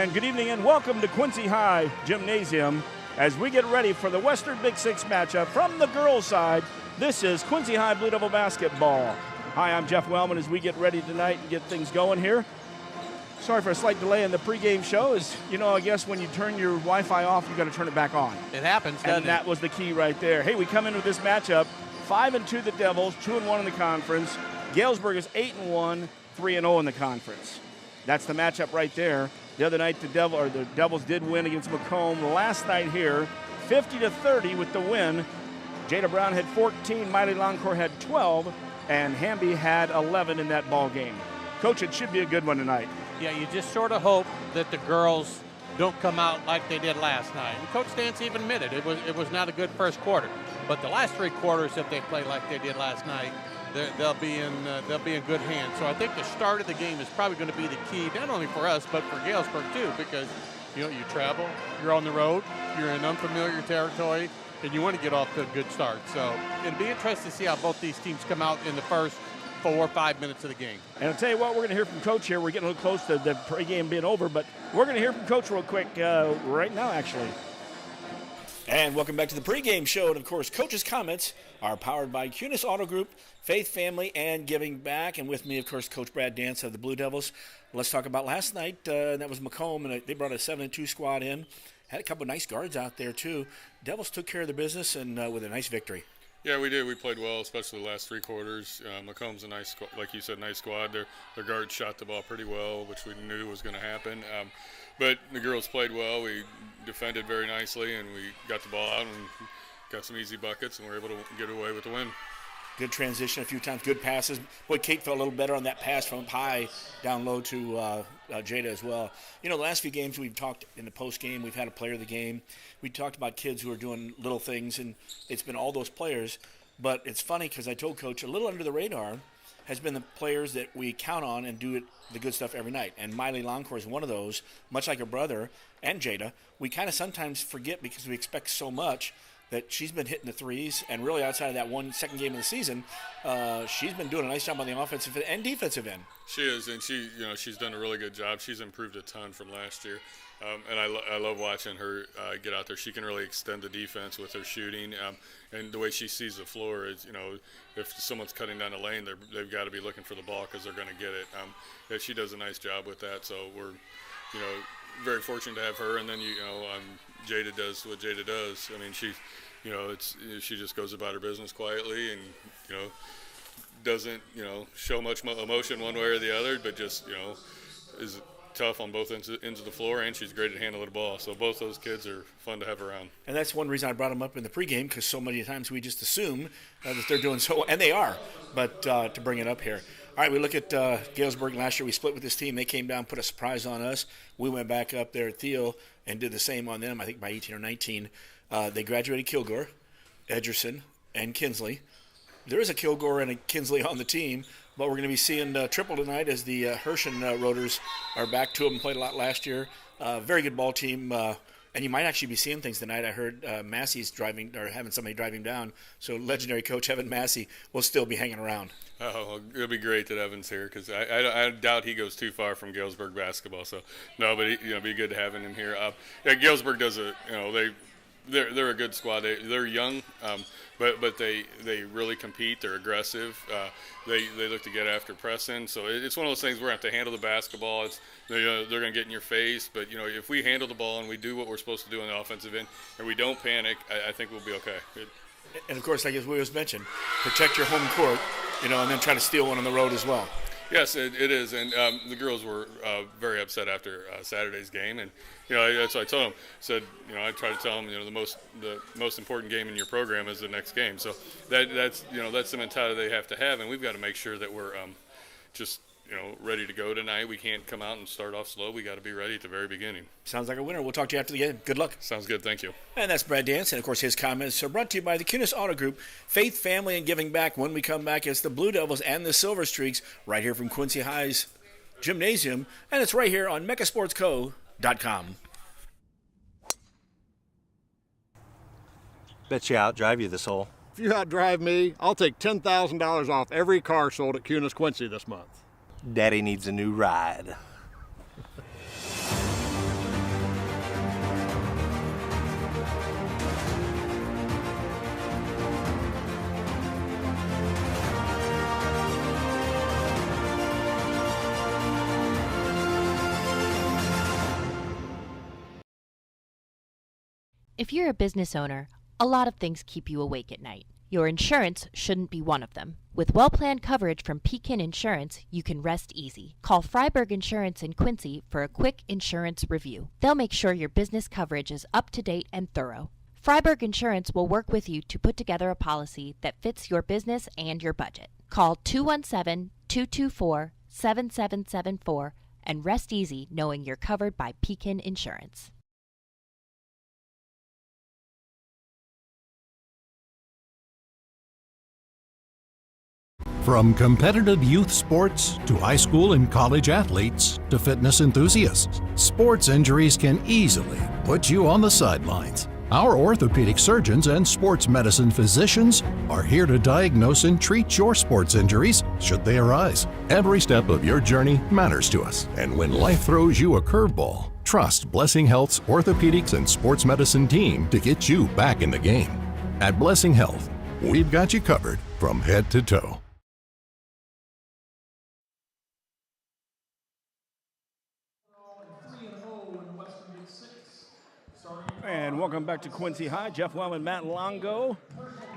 And good evening and welcome to Quincy High Gymnasium as we get ready for the Western Big Six matchup from the girls' side. This is Quincy High Blue Devil basketball. Hi, I'm Jeff Wellman as we get ready tonight and get things going here. Sorry for a slight delay in the pregame show. As you know, I guess when you turn your Wi-Fi off, you got to turn it back on. It happens, doesn't it? And that was the key right there. Hey, we come into this matchup 5-2 the Devils, 2-1 in the conference. Galesburg is 8-1, 3-0 in the conference. That's the matchup right there. The other night, the Devils did win against Macomb. Last night here, 50-30 with the win. Jada Brown had 14, Miley Longcore had 12, and Hamby had 11 in that ball game. Coach, it should be a good one tonight. Yeah, you just sort of hope that the girls don't come out like they did last night. And Coach Stantz even admitted it was not a good first quarter. But the last three quarters, if they play like they did last night, they'll be in good hands. So I think the start of the game is probably going to be the key, not only for us but for Galesburg too, because you travel, you're on the road, you're in unfamiliar territory, and you want to get off to a good start. So it'll be interesting to see how both these teams come out in the first 4 or 5 minutes of the game. And I'll tell you what, we're going to hear from Coach here. We're getting a little close to the pregame being over, but we're going to hear from Coach real quick right now, actually. And welcome back to the pregame show. And, of course, Coach's comments are powered by QHS Auto Group, Faith Family, and Giving Back. And with me, of course, Coach Brad Dance of the Blue Devils. Let's talk about last night. That was Macomb, and they brought a 7-2 squad in. Had a couple of nice guards out there, too. Devils took care of their business and with a nice victory. Yeah, we did. We played well, especially the last three quarters. Macomb's a nice, like you said, nice squad. Their guards shot the ball pretty well, which we knew was going to happen. But the girls played well. We defended very nicely, and we got the ball out and got some easy buckets, and were able to get away with the win. Good transition a few times, good passes. Boy, Kate felt a little better on that pass from up high down low to Jada as well. You know, the last few games we've talked in the post game, we've had a player of the game. We talked about kids who are doing little things, and it's been all those players. But it's funny because I told Coach a little under the radar has been the players that we count on and do the good stuff every night. And Miley Longcore is one of those, much like her brother and Jada. We kind of sometimes forget because we expect so much that she's been hitting the threes, and really outside of that second game of the season, she's been doing a nice job on the offensive and defensive end. She is, and she's done a really good job. She's improved a ton from last year, and I love watching her get out there. She can really extend the defense with her shooting, and the way she sees the floor is, if someone's cutting down the lane, they've got to be looking for the ball because they're going to get it. Yeah, she does a nice job with that, so we're, very fortunate to have her. And then Jada does what Jada does. I mean, she just goes about her business quietly and doesn't show much emotion one way or the other, but just is tough on both ends of the floor, and she's great at handling the ball. So both those kids are fun to have around. And that's one reason I brought them up in the pregame, because so many times we just assume that they're doing so well, and they are. But to bring it up here. All right, we look at Galesburg. Last year we split with this team. They came down, put a surprise on us. We went back up there at Thiel and did the same on them, I think by 18 or 19. They graduated Kilgore, Edgerson, and Kinsley. There is a Kilgore and a Kinsley on the team, but we're going to be seeing triple tonight as the Hershen Rotors are back to them, played a lot last year. Very good ball team, and you might actually be seeing things tonight. I heard Massey's driving or having somebody drive him down, so legendary coach Evan Massey will still be hanging around. Oh, it'll be great that Evan's here because I doubt he goes too far from Galesburg basketball. So no, but it'd be good to have him here. Yeah, Galesburg does they're a good squad. They're young, but they really compete. They're aggressive. They look to get after pressing. So it's one of those things where we have to handle the basketball. They're going to get in your face, but if we handle the ball and we do what we're supposed to do on the offensive end and we don't panic, I think we'll be okay. And of course, like as we always mentioned, protect your home court, and then try to steal one on the road as well. Yes, it is, and the girls were very upset after Saturday's game, and that's what I told them. Said I try to tell them the most important game in your program is the next game. So that's the mentality they have to have, and we've got to make sure that we're just ready to go tonight. We can't come out and start off slow. We got to be ready at the very beginning. Sounds like a winner. We'll talk to you after the game. Good luck. Sounds good. Thank you. And that's Brad Dance, and of course his comments are brought to you by the QHS Auto Group, Faith, Family, and Giving Back. When we come back, it's the Blue Devils and the Silver Streaks right here from Quincy High's Gymnasium, and it's right here on mechasportsco.com. Bet you outdrive you this hole. If you outdrive me, I'll take $10,000 off every car sold at QHS Quincy this month. Daddy needs a new ride. If you're a business owner, a lot of things keep you awake at night. Your insurance shouldn't be one of them. With well-planned coverage from Pekin Insurance, you can rest easy. Call Freiberg Insurance in Quincy for a quick insurance review. They'll make sure your business coverage is up to date and thorough. Freiberg Insurance will work with you to put together a policy that fits your business and your budget. Call 217-224-7774 and rest easy knowing you're covered by Pekin Insurance. From competitive youth sports to high school and college athletes to fitness enthusiasts, sports injuries can easily put you on the sidelines. Our orthopedic surgeons and sports medicine physicians are here to diagnose and treat your sports injuries should they arise. Every step of your journey matters to us, and when life throws you a curveball, trust Blessing Health's orthopedics and sports medicine team to get you back in the game. At Blessing Health, we've got you covered from head to toe. And welcome back to Quincy High. Jeff Wellman, Matt Longo,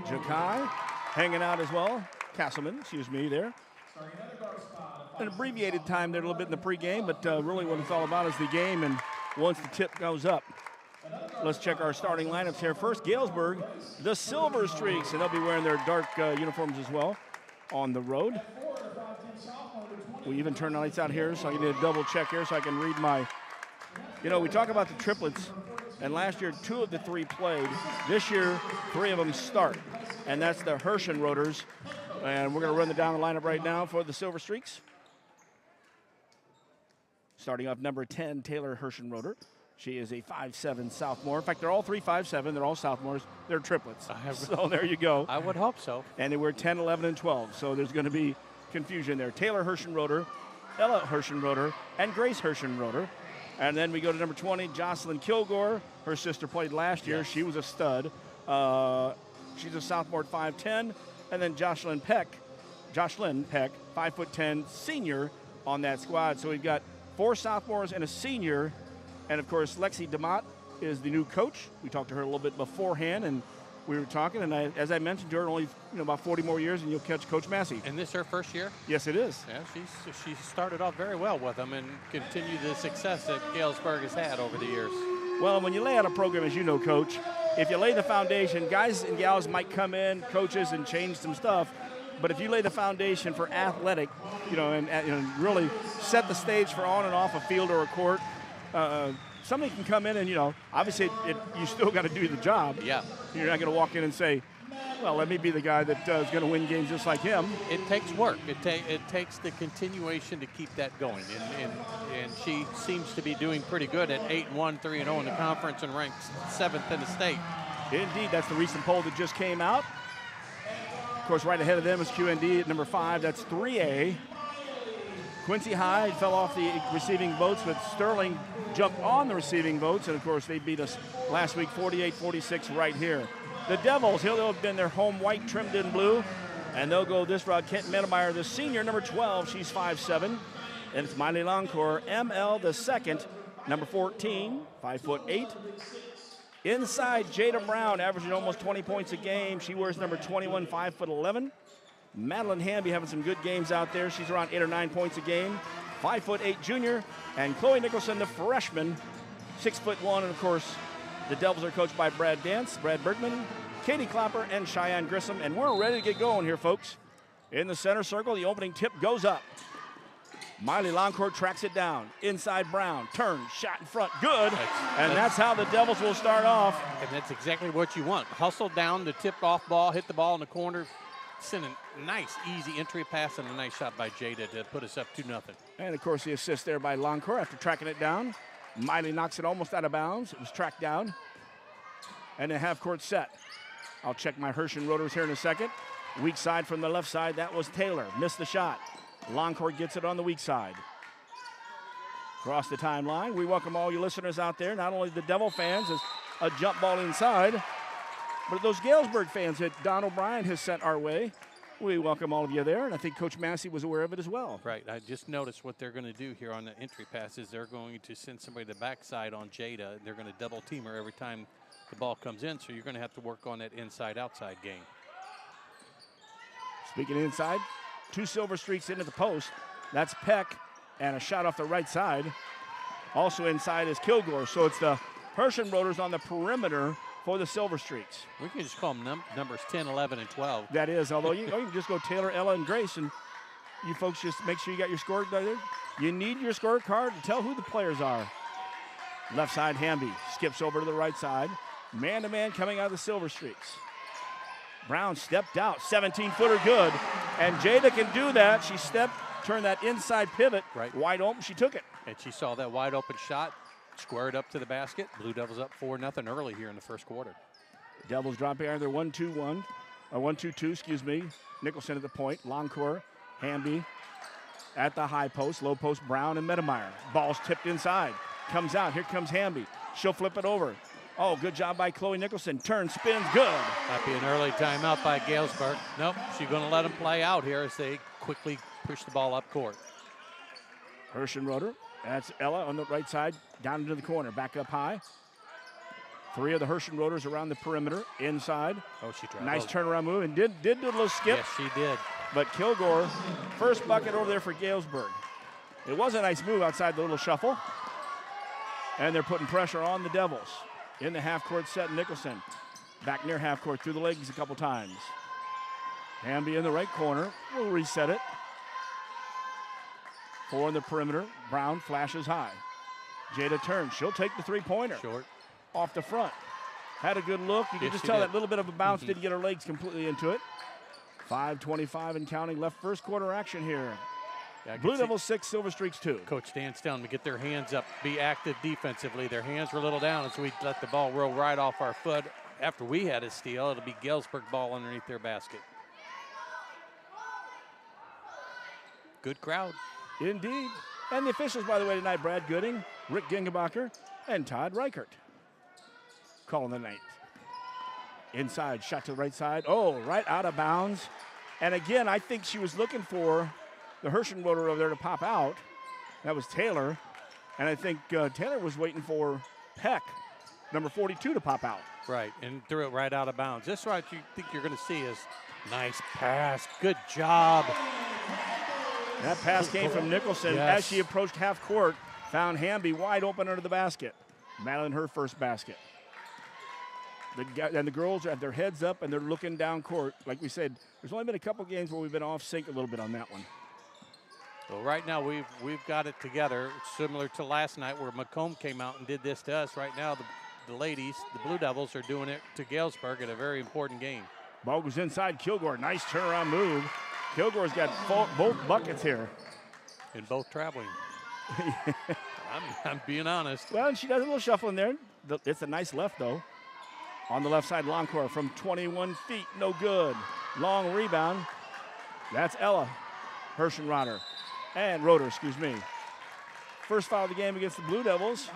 Jakai hanging out as well. Castleman, excuse me there. An abbreviated time there a little bit in the pregame, but really what it's all about is the game and once the tip goes up. Let's check our starting lineups here. First, Galesburg, the Silver Streaks, and they'll be wearing their dark uniforms as well on the road. We even turn the lights out here, so I need a double check here so I can read my, we talk about the triplets. And last year, 2 of the 3 played. This year, 3 of them start. And that's the Herschenroders. And we're going to run down the lineup right now for the Silver Streaks. Starting off number 10, Taylor Herschenroder. She is a 5'7" sophomore. In fact, they're all 3 5'7". They're all sophomores. They're triplets. So there you go. I would hope so. And they were 10, 11, and 12. So there's going to be confusion there. Taylor Herschenroder, Ella Herschenroder, and Grace Herschenroder. And then we go to number 20, Jocelyn Kilgore. Her sister played last year. Yes. She was a stud. She's a sophomore at 5'10". And then Jocelyn Peck, 5'10", senior on that squad. So we've got 4 sophomores and a senior. And, of course, Lexi DeMott is the new coach. We talked to her a little bit beforehand, and we were talking. And as I mentioned to her, only about 40 more years, and you'll catch Coach Massey. And this her first year? Yes, it is. Yeah, she started off very well with them and continued the success that Galesburg has had over the years. Well, when you lay out a program, as you know, Coach, if you lay the foundation, guys and gals might come in, coaches, and change some stuff. But if you lay the foundation for athletic, and really set the stage for on and off a field or a court, somebody can come in and, obviously you still got to do the job. Yeah. You're not going to walk in and say, well, let me be the guy that is going to win games just like him. It takes work. It takes the continuation to keep that going. And she seems to be doing pretty good at 8-1, 3-0 in the conference and ranked 7th in the state. Indeed, that's the recent poll that just came out. Of course, right ahead of them is QND at number 5. That's 3A. Quincy High fell off the receiving votes, but Sterling jumped on the receiving votes, and of course they beat us last week 48-46 right here. The Devils, they'll have been their home white trimmed in blue, and they'll go this route. Kent Medemeyer, the senior, number 12, she's 5'7". And it's Miley Longcore, ML the second, number 14, 5'8". Inside, Jada Brown, averaging almost 20 points a game. She wears number 21, 5'11". Madeline Hamby having some good games out there. She's around 8 or 9 points a game. 5'8" junior. And Chloe Nicholson, the freshman, 6'1". And of course, the Devils are coached by Brad Dance, Brad Bergman, Katie Clapper, and Cheyenne Grissom. And we're ready to get going here, folks. In the center circle, the opening tip goes up. Miley Longcourt tracks it down. Inside Brown, turn, shot in front, good. That's how the Devils will start off. And that's exactly what you want. Hustle down the tipped-off ball, hit the ball in the corner, send a nice, easy entry pass, and a nice shot by Jada to put us up 2-0. And, of course, the assist there by Longcourt after tracking it down. Miley knocks it almost out of bounds. It was tracked down. And a half-court set. I'll check my Herschenroders here in a second. Weak side from the left side, that was Taylor. Missed the shot. Longcourt gets it on the weak side. Across the timeline, we welcome all you listeners out there, not only the Devil fans as a jump ball inside, but those Galesburg fans that Don O'Brien has sent our way. We welcome all of you there, and I think Coach Massey was aware of it as well. Right. I just noticed what they're going to do here on the entry passes. They're going to send somebody to the backside on Jada. They're going to double team her every time the ball comes in, so you're going to have to work on that inside-outside game. Speaking inside, 2 Silver Streaks into the post. That's Peck, and a shot off the right side. Also inside is Kilgore, so it's the Herschenbroders on the perimeter for the Silver Streaks. We can just call them numbers 10, 11, and 12. That is, although you can just go Taylor, Ella, and Grace, and you folks just make sure you got your score there. You need your scorecard to tell who the players are. Left side, Hamby skips over to the right side. Man-to-man coming out of the Silver Streaks. Brown stepped out, 17-footer good, and Jada can do that. She turned that inside pivot, wide open, she took it. And she saw that wide open shot, squared up to the basket. Blue Devils up 4-0 early here in the first quarter. Devils drop behind their 1-2-1, or 1-2-2, excuse me. Nicholson at the point, Longcore, Hamby at the high post, low post, Brown and Medemeyer. Ball's tipped inside, comes out, here comes Hamby. She'll flip it over. Oh, good job by Chloe Nicholson. Turn, spins, good. Might be an early timeout by Galesburg. Nope, she's going to let them play out here as they quickly push the ball up court. Herschenroder, that's Ella on the right side, down into the corner, back up high. 3 of the Herschenroders around the perimeter, inside. Oh, she tried. Nice turnaround move, and did do a little skip. Yes, she did. But Kilgore, first bucket over there for Galesburg. It was a nice move outside the little shuffle. And they're putting pressure on the Devils. In the half-court set, Nicholson back near half-court, through the legs a couple times. Hamby in the right corner, we'll reset it. 4 in the perimeter, Brown flashes high. Jada turns, she'll take the three-pointer. Short. Off the front. Had a good look, you can just tell that little bit of a bounce didn't get her legs completely into it. 5:25 and counting left first quarter action here. Yeah, Blue Devils 6, Silver Streaks 2. Coach Dan's telling them to get their hands up, be active defensively. Their hands were a little down, and so we let the ball roll right off our foot. After we had a steal, it'll be Galesburg ball underneath their basket. Good crowd. Indeed. And the officials, by the way, tonight, Brad Gooding, Rick Gingebacher, and Todd Reichert. Calling the night. Inside, shot to the right side. Oh, right out of bounds. And again, I think she was looking for the Herschenroder over there to pop out. That was Taylor. And I think Taylor was waiting for Peck, number 42, to pop out. Right, and threw it right out of bounds. This is what you think you're going to see is nice pass. Good job. That pass came from Nicholson as she approached half court, found Hamby wide open under the basket. Madeline, her first basket. And the girls have their heads up and they're looking down court. Like we said, there's only been a couple games where we've been off sync a little bit on that one. Well, right now we've got it together. It's similar to last night where Macomb came out and did this to us. Right now the ladies, the Blue Devils, are doing it to Galesburg in a very important game. Ball goes inside Kilgore. Nice turnaround move. Kilgore's got both buckets here. And both traveling. I'm being honest. Well, and she does a little shuffle in there. It's a nice left, though. On the left side, Longcore from 21 feet. No good. Long rebound. That's Ella Herschenroder. And Roder, excuse me. First foul of the game against the Blue Devils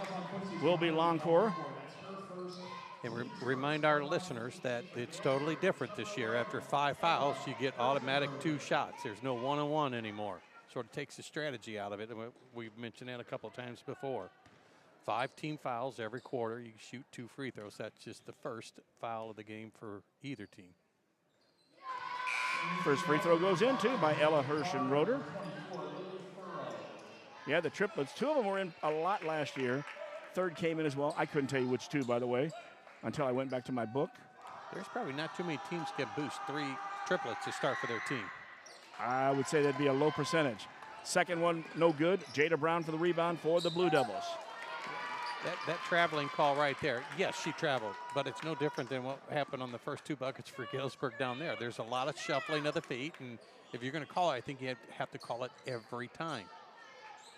will be Longcore. And remind our listeners that it's totally different this year. After 5 fouls, you get automatic 2 shots. There's no one-on-one anymore. Sort of takes the strategy out of it. We've mentioned that a couple of times before. 5 team fouls every quarter. You shoot 2 free throws. That's just the first foul of the game for either team. First free throw goes in, too, by Ella Herschenroder. Yeah, the triplets. 2 of them were in a lot last year. Third came in as well. I couldn't tell you which 2, by the way, until I went back to my book. There's probably not too many teams can boost 3 triplets to start for their team. I would say that'd be a low percentage. Second one, no good. Jada Brown for the rebound for the Blue Devils. That traveling call right there, yes, she traveled, but it's no different than what happened on the first 2 buckets for Galesburg down there. There's a lot of shuffling of the feet, and if you're going to call it, I think you have to call it every time.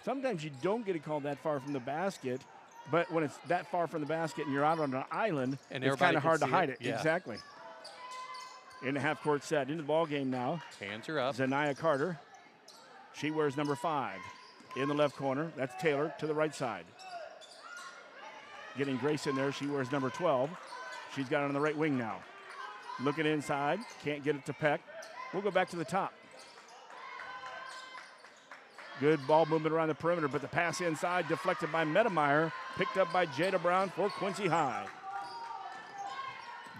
Sometimes you don't get it called that far from the basket, but when it's that far from the basket and you're out on an island, and it's kind of hard to hide it. Yeah. Exactly. In the half-court set, into the ball game now. Hands are up. Zanaya Carter. She wears number 5 in the left corner. That's Taylor to the right side. Getting Grace in there, she wears number 12. She's got it on the right wing now. Looking inside, can't get it to Peck. We'll go back to the top. Good ball movement around the perimeter, but the pass inside deflected by Medemeyer, picked up by Jada Brown for Quincy High.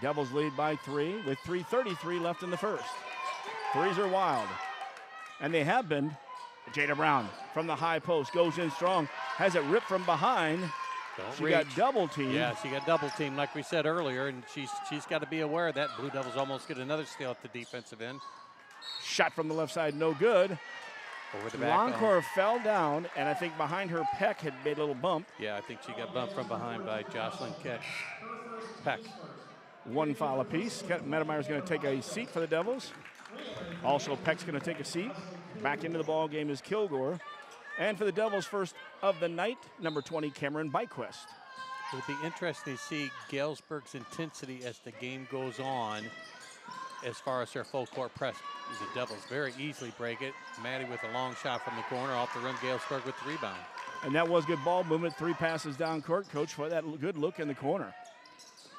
Devils lead by 3 with 3:33 left in the first. Threes are wild, and they have been. Jada Brown from the high post goes in strong, has it ripped from behind. She got double teamed. Yeah, she got double teamed like we said earlier, and she's got to be aware of that. Blue Devils almost get another steal at the defensive end. Shot from the left side, no good. Over the back. Longcore fell down, and I think behind her, Peck had made a little bump. Yeah, I think she got bumped from behind by Jocelyn Peck. 1 foul apiece. Metameyer's going to take a seat for the Devils. Also, Peck's going to take a seat. Back into the ball game is Kilgore. And for the Devils, first of the night, number 20, Cameron Byquist. It'll be interesting to see Galesburg's intensity as the game goes on as far as their full court press. The Devils very easily break it. Maddie with a long shot from the corner off the rim. Galesburg with the rebound. And that was good ball movement. 3 passes down court. Coach for that good look in the corner.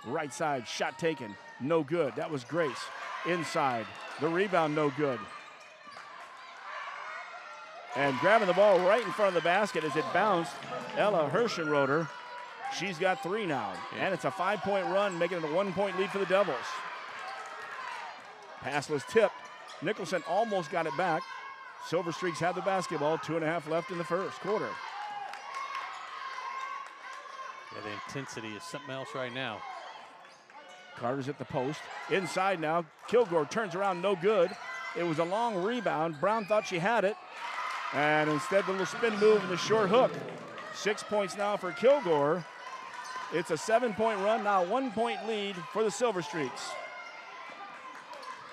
Right side, shot taken. No good. That was Grace. Inside. The rebound, no good. And grabbing the ball right in front of the basket as it bounced, Ella Hirschenroder. She's got 3 now. Yeah. And it's a 5-point run, making it a 1-point lead for the Devils. Pass was tipped. Nicholson almost got it back. Silver Streaks have the basketball. 2.5 left in the first quarter. Yeah, the intensity is something else right now. Carter's at the post. Inside now. Kilgore turns around, no good. It was a long rebound. Brown thought she had it. And instead, the little spin move and the short hook. 6 points now for Kilgore. It's a 7-point run, now 1-point lead for the Silver Streaks.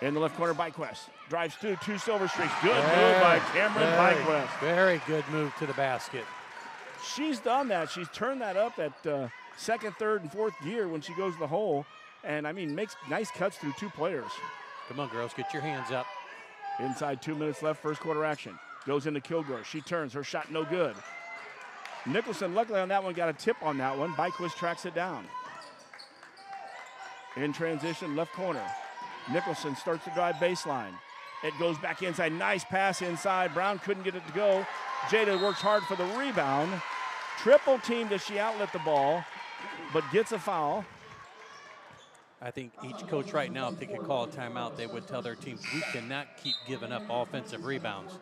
In the left corner, Byquist drives through 2 Silver Streaks. Good move by Cameron Byquist. Very good move to the basket. She's done that. She's turned that up at second, third, and fourth gear when she goes to the hole. And, I mean, makes nice cuts through 2 players. Come on, girls, get your hands up. Inside 2 minutes left, first quarter action. Goes into Kilgore. She turns. Her shot no good. Nicholson, luckily on that one, got a tip on that one. Byquist tracks it down. In transition, left corner. Nicholson starts to drive baseline. It goes back inside. Nice pass inside. Brown couldn't get it to go. Jada works hard for the rebound. Triple teamed as she outlet the ball, but gets a foul. I think each coach right now, if they could call a timeout, they would tell their teams, we cannot keep giving up offensive rebounds.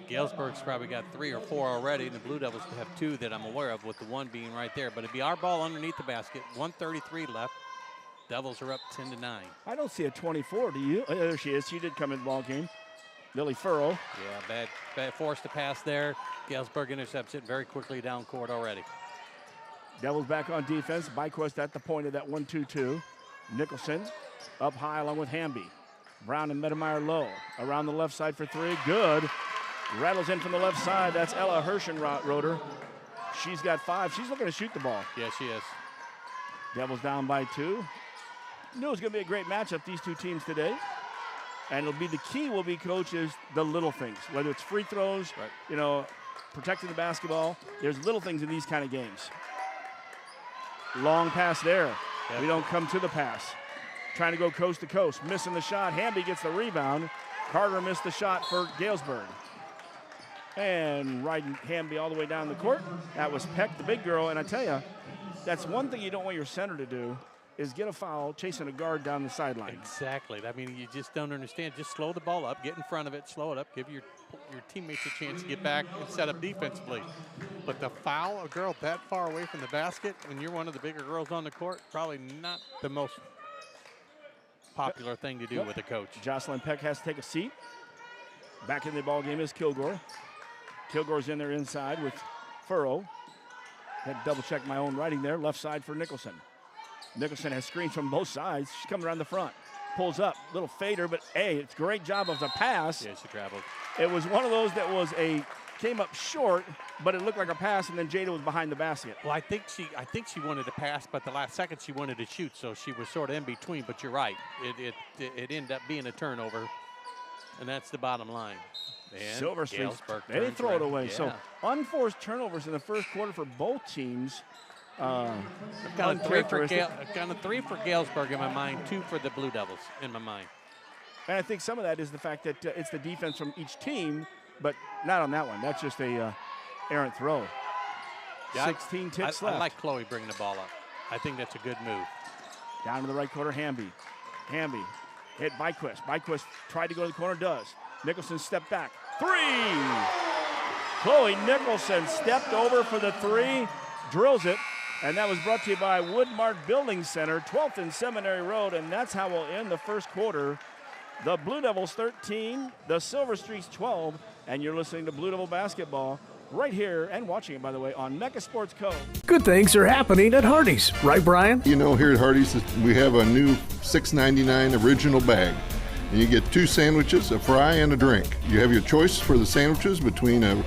Galesburg's probably got 3 or 4 already, and the Blue Devils have 2 that I'm aware of, with the 1 being right there. But it'd be our ball underneath the basket, 1:33 left. Devils are up 10-9. I don't see a 24, do you? There she is. She did come in the ball game. Lily Furrow. Yeah, bad force to pass there. Galesburg intercepts it very quickly down court already. Devils back on defense. Byquist at the point of that 1-2-2. Nicholson up high along with Hamby. Brown and Medemeyer low. Around the left side for 3. Good. Rattles in from the left side. That's Ella Hirschenroder. She's got 5. She's looking to shoot the ball. Yeah, she is. Devils down by 2. Knew it was going to be a great matchup, these 2 teams today. And it'll be the key will be, coaches, the little things. Whether it's free throws, right, you know, protecting the basketball. There's little things in these kind of games. Long pass there. Yep. We don't come to the pass. Trying to go coast to coast. Missing the shot. Hamby gets the rebound. Carter missed the shot for Galesburg. And riding Hamby all the way down the court. That was Peck, the big girl. And I tell you, that's one thing you don't want your center to do, is get a foul chasing a guard down the sideline. Exactly. I mean, you just don't understand. Just slow the ball up, get in front of it, slow it up, give your teammates a chance to get back and set up defensively. But to foul a girl that far away from the basket when you're one of the bigger girls on the court, probably not the most popular thing to do with a coach. Jocelyn Peck has to take a seat. Back in the ball game is Kilgore. Kilgore's in there inside with Furrow. Had to double check my own writing there. Left side for Nicholson. Nicholson has screens from both sides. She's coming around the front. Pulls up. Little fader, but hey, it's a great job of the pass. Yeah, she traveled. It was one of those that was came up short, but it looked like a pass, and then Jada was behind the basket. Well, I think she wanted to pass, but the last second she wanted to shoot, so she was sort of in between. But you're right. It ended up being a turnover, and that's the bottom line. And Silver Streaks, they didn't throw it away. Yeah. So unforced turnovers in the first quarter for both teams. I've got a 3 for Galesburg in my mind, 2 for the Blue Devils in my mind. And I think some of that is the fact that it's the defense from each team, but not on that one. That's just a errant throw. Yeah, 16 ticks left. I like Chloe bringing the ball up. I think that's a good move. Down to the right corner, Hamby. Hamby hit Byquist. Byquist tried to go to the corner, does. Nicholson stepped back. 3! Chloe Nicholson stepped over for the 3, drills it, and that was brought to you by Woodmart Building Center, 12th and Seminary Road, and that's how we'll end the first quarter. The Blue Devils 13, the Silver Streaks 12, and you're listening to Blue Devil basketball right here and watching it, by the way, on Mecca Sports Co. Good things are happening at Hardee's, right, Brian? You know, here at Hardee's, we have a new $6.99 original bag. And you get 2 sandwiches, a fry, and a drink. You have your choice for the sandwiches between a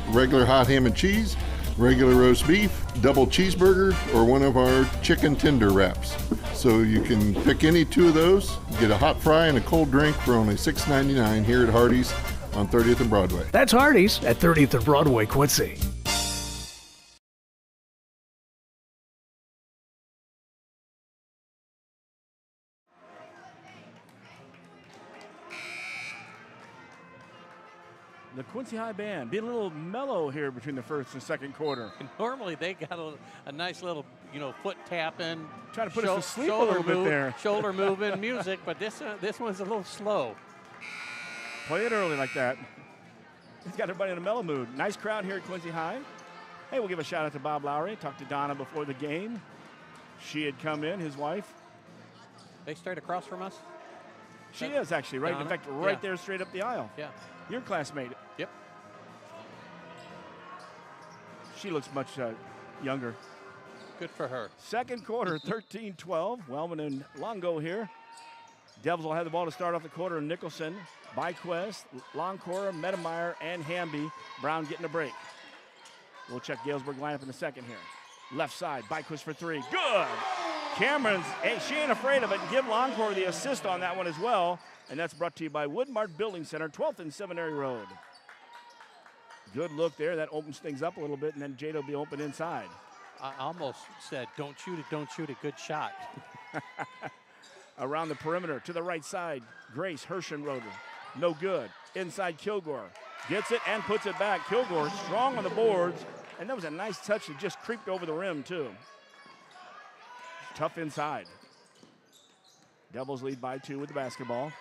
regular hot ham and cheese, regular roast beef, double cheeseburger, or one of our chicken tender wraps. So you can pick any 2 of those, get a hot fry and a cold drink for only $6.99 here at Hardee's on 30th and Broadway. That's Hardee's at 30th and Broadway, Quincy. The Quincy High Band being a little mellow here between the first and second quarter. And normally they got a nice little, foot tapping, Trying to put us to sleep a little bit there. shoulder moving music, but this one's a little slow. Play it early like that. He's got everybody in a mellow mood. Nice crowd here at Quincy High. Hey, we'll give a shout out to Bob Lowry. Talked to Donna before the game. She had come in, his wife. They stayed across from us? She is actually, right? Donna? In fact, right Yeah. there straight up the aisle. Yeah. Your classmate. Yep. She looks much younger. Good for her. Second quarter, 13-12. Wellman and Longo here. Devils will have the ball to start off the quarter. Nicholson, Byquist, Longcore, Medemeyer, and Hamby. Brown getting a break. We'll check Galesburg lineup in a second here. Left side, Byquist for 3. Good! Cameron's, hey, she ain't afraid of it. Give Longcore the assist on that one as well. And that's brought to you by Woodmart Building Center, 12th and Seminary Road. Good look there. That opens things up a little bit, and then Jada will be open inside. I almost said, don't shoot it. Good shot. Around the perimeter to the right side, Grace Hershenroder. No good. Inside Kilgore. Gets it and puts it back. Kilgore strong on the boards, and that was a nice touch that just creeped over the rim, too. Tough inside. Devils lead by 2 with the basketball.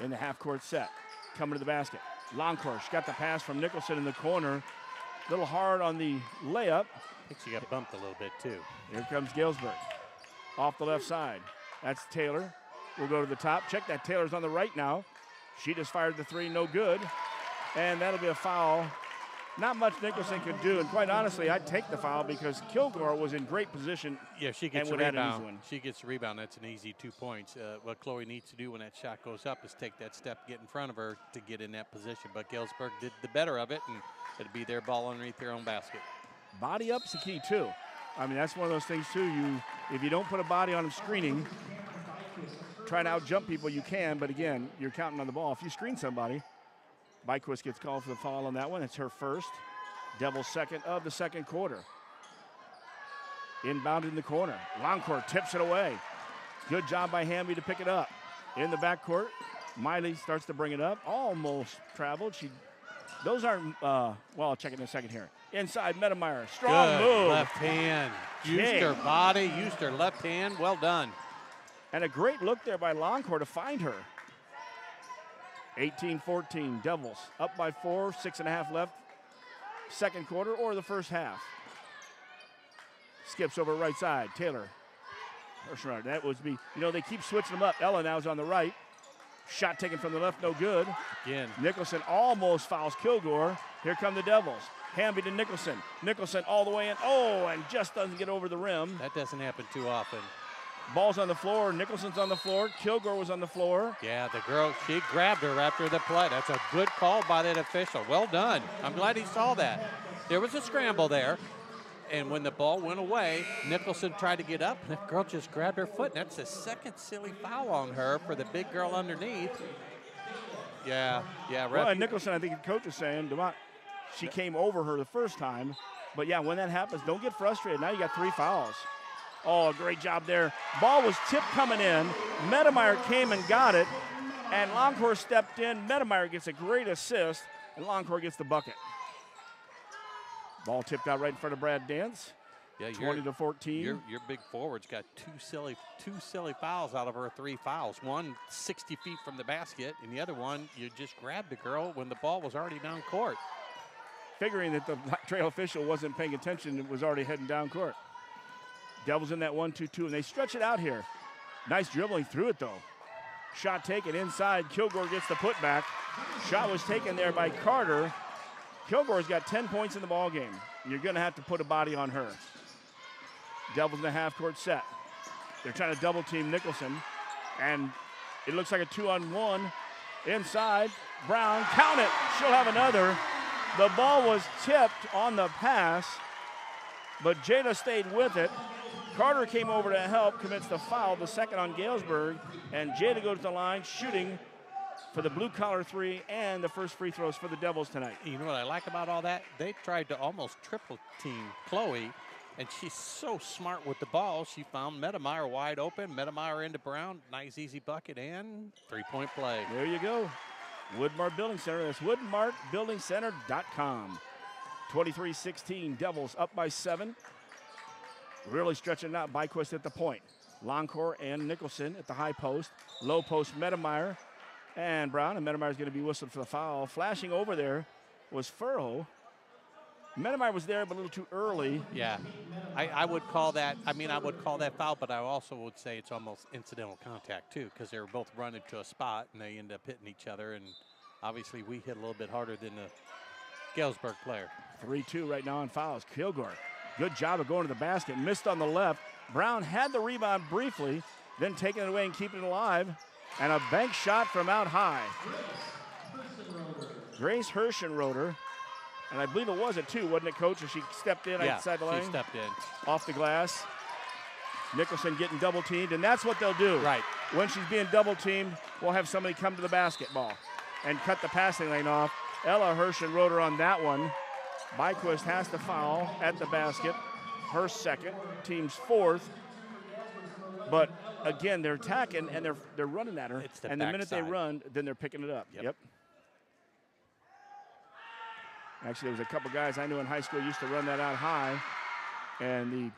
In the half-court set. Coming to the basket. Longcore, she got the pass from Nicholson in the corner. A little hard on the layup. I think she got bumped a little bit, too. Here comes Galesburg. Off the left side. That's Taylor. We'll go to the top. Check that. Taylor's on the right now. She just fired the 3, no good. And that'll be a foul. Not much Nicholson could do, and quite honestly, I'd take the foul because Kilgore was in great position. Yeah, she gets and the would add an easy rebound. one. She gets the rebound. That's an easy 2 points. What Chloe needs to do when that shot goes up is take that step, get in front of her to get in that position. But Galesburg did the better of it, and it'd be their ball underneath their own basket. Body up's the key, too. I mean, that's one of those things, too. If you don't put a body on them screening, trying to out-jump people, you can. But, again, you're counting on the ball. If you screen somebody, Byquist gets called for the foul on that one. It's her first. Devils second of the second quarter. Inbound in the corner. Longcourt tips it away. Good job by Hamby to pick it up. In the backcourt, Miley starts to bring it up. Almost traveled. Those aren't, well, I'll check it in a second here. Inside, Medemeyer. Strong Good move. left hand. Used her body, used her left hand. Well done. And a great look there by Longcourt to find her. 18-14, Devils up by 4, 6.5 left. Second quarter or the first half. Skips over right side. Taylor. That was me. They keep switching them up. Ella now is on the right. Shot taken from the left, no good. Again. Nicholson almost fouls Kilgore. Here come the Devils. Hamby to Nicholson. Nicholson all the way in. Oh, and just doesn't get over the rim. That doesn't happen too often. Ball's on the floor. Nicholson's on the floor. Kilgore was on the floor. Yeah, the girl, she grabbed her after the play. That's a good call by that official. Well done. I'm glad he saw that. There was a scramble there, and when the ball went away, Nicholson tried to get up, and the girl just grabbed her foot. And that's the second silly foul on her for the big girl underneath. Yeah. Well, and Nicholson, I think the coach is saying, she came over her the first time. But, yeah, when that happens, don't get frustrated. Now you got 3 fouls. Oh, great job there. Ball was tipped coming in. Medemeyer came and got it, and Longcore stepped in. Medemeyer gets a great assist, and Longcore gets the bucket. Ball tipped out right in front of Brad Dance. Yeah, 20-14. Your big forward's got two silly fouls out of her 3 fouls. One 60 feet from the basket, and the other one you just grabbed the girl when the ball was already down court. Figuring that the trail official wasn't paying attention, it was already heading down court. Devils in that 1-2-2, and they stretch it out here. Nice dribbling through it though. Shot taken inside. Kilgore gets the putback. Shot was taken there by Carter. Kilgore's got 10 points in the ball game. You're going to have to put a body on her. Devils in the half-court set. They're trying to double-team Nicholson, and it looks like a 2-on-1 inside. Brown, count it. She'll have another. The ball was tipped on the pass, but Jada stayed with it. Carter came over to help, commits the foul, the second on Galesburg, and Jada goes to the line shooting for the blue-collar 3 and the first free throws for the Devils tonight. You know what I like about all that? They tried to almost triple-team Chloe, and she's so smart with the ball. She found Medemeyer wide open. Medemeyer into Brown. Nice, easy bucket and three-point play. There you go. Woodmart Building Center. That's woodmartbuildingcenter.com. 23-16. Devils up by 7. Really stretching it out. Byquist at the point. Longcore and Nicholson at the high post. Low post, Medemeyer and Brown. And Medemeyer's going to be whistled for the foul. Flashing over there was Furrow. Medemeyer was there, but a little too early. Yeah, I would call that. I mean, I would call that foul, but I also would say it's almost incidental contact too, because they were both running to a spot and they end up hitting each other. And obviously, we hit a little bit harder than the Galesburg player. 3-2 right now on fouls. Kilgore, good job of going to the basket. Missed on the left. Brown had the rebound briefly, then taking it away and keeping it alive. And a bank shot from out high. Grace Hirschenroder. And I believe it was a 2, wasn't it, Coach? As she stepped in outside the lane? She stepped in. Off the glass. Nicholson getting double teamed, and that's what they'll do. Right. When she's being double teamed, we'll have somebody come to the basketball and cut the passing lane off. Ella Hirschenroder on that one. Byquist has to foul at the basket. Her second, team's 4th. But again, they're attacking and they're running at her. And the minute they run, then they're picking it up. Yep. Actually, there was a couple guys I knew in high school used to run that out high, and the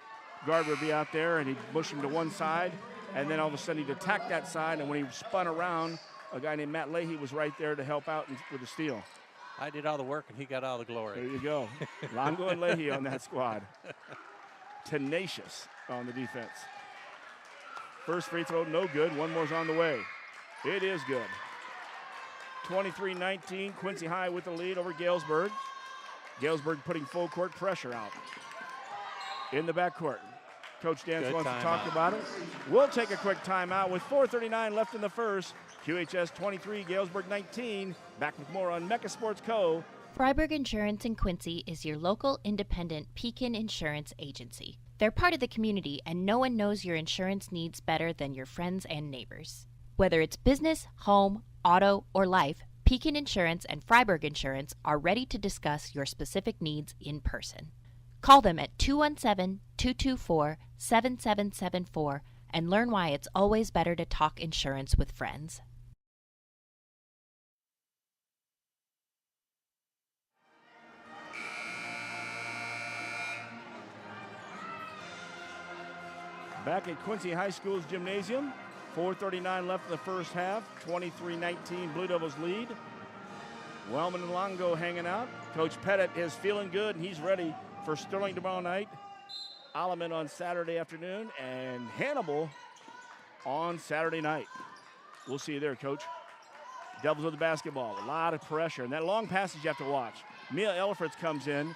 guard would be out there, and he'd push him to one side, and then all of a sudden he'd attack that side, and when he spun around, a guy named Matt Leahy was right there to help out with the steal. I did all the work, and he got all the glory. There you go. Longo and Leahy on that squad. Tenacious on the defense. First free throw, no good. One more's on the way. It is good. 23-19, Quincy High with the lead over Galesburg. Galesburg putting full court pressure out in the backcourt. Coach Dance wants to talk about it. We'll take a quick timeout with 4:39 left in the first. QHS 23, Galesburg 19. Back with more on Mecca Sports Co. Freiburg Insurance in Quincy is your local independent Pekin insurance agency. They're part of the community, and no one knows your insurance needs better than your friends and neighbors. Whether it's business, home, auto, or life, Pekin Insurance and Freiburg Insurance are ready to discuss your specific needs in person. Call them at 217-224-7774 and learn why it's always better to talk insurance with friends. Back at Quincy High School's gymnasium. 4:39 left in the first half. 23-19 Blue Devils lead. Wellman and Longo hanging out. Coach Pettit is feeling good, and he's ready for Sterling tomorrow night. Alleman on Saturday afternoon, and Hannibal on Saturday night. We'll see you there, Coach. Devils with the basketball. A lot of pressure, and that long passage you have to watch. Mia Elfritz comes in.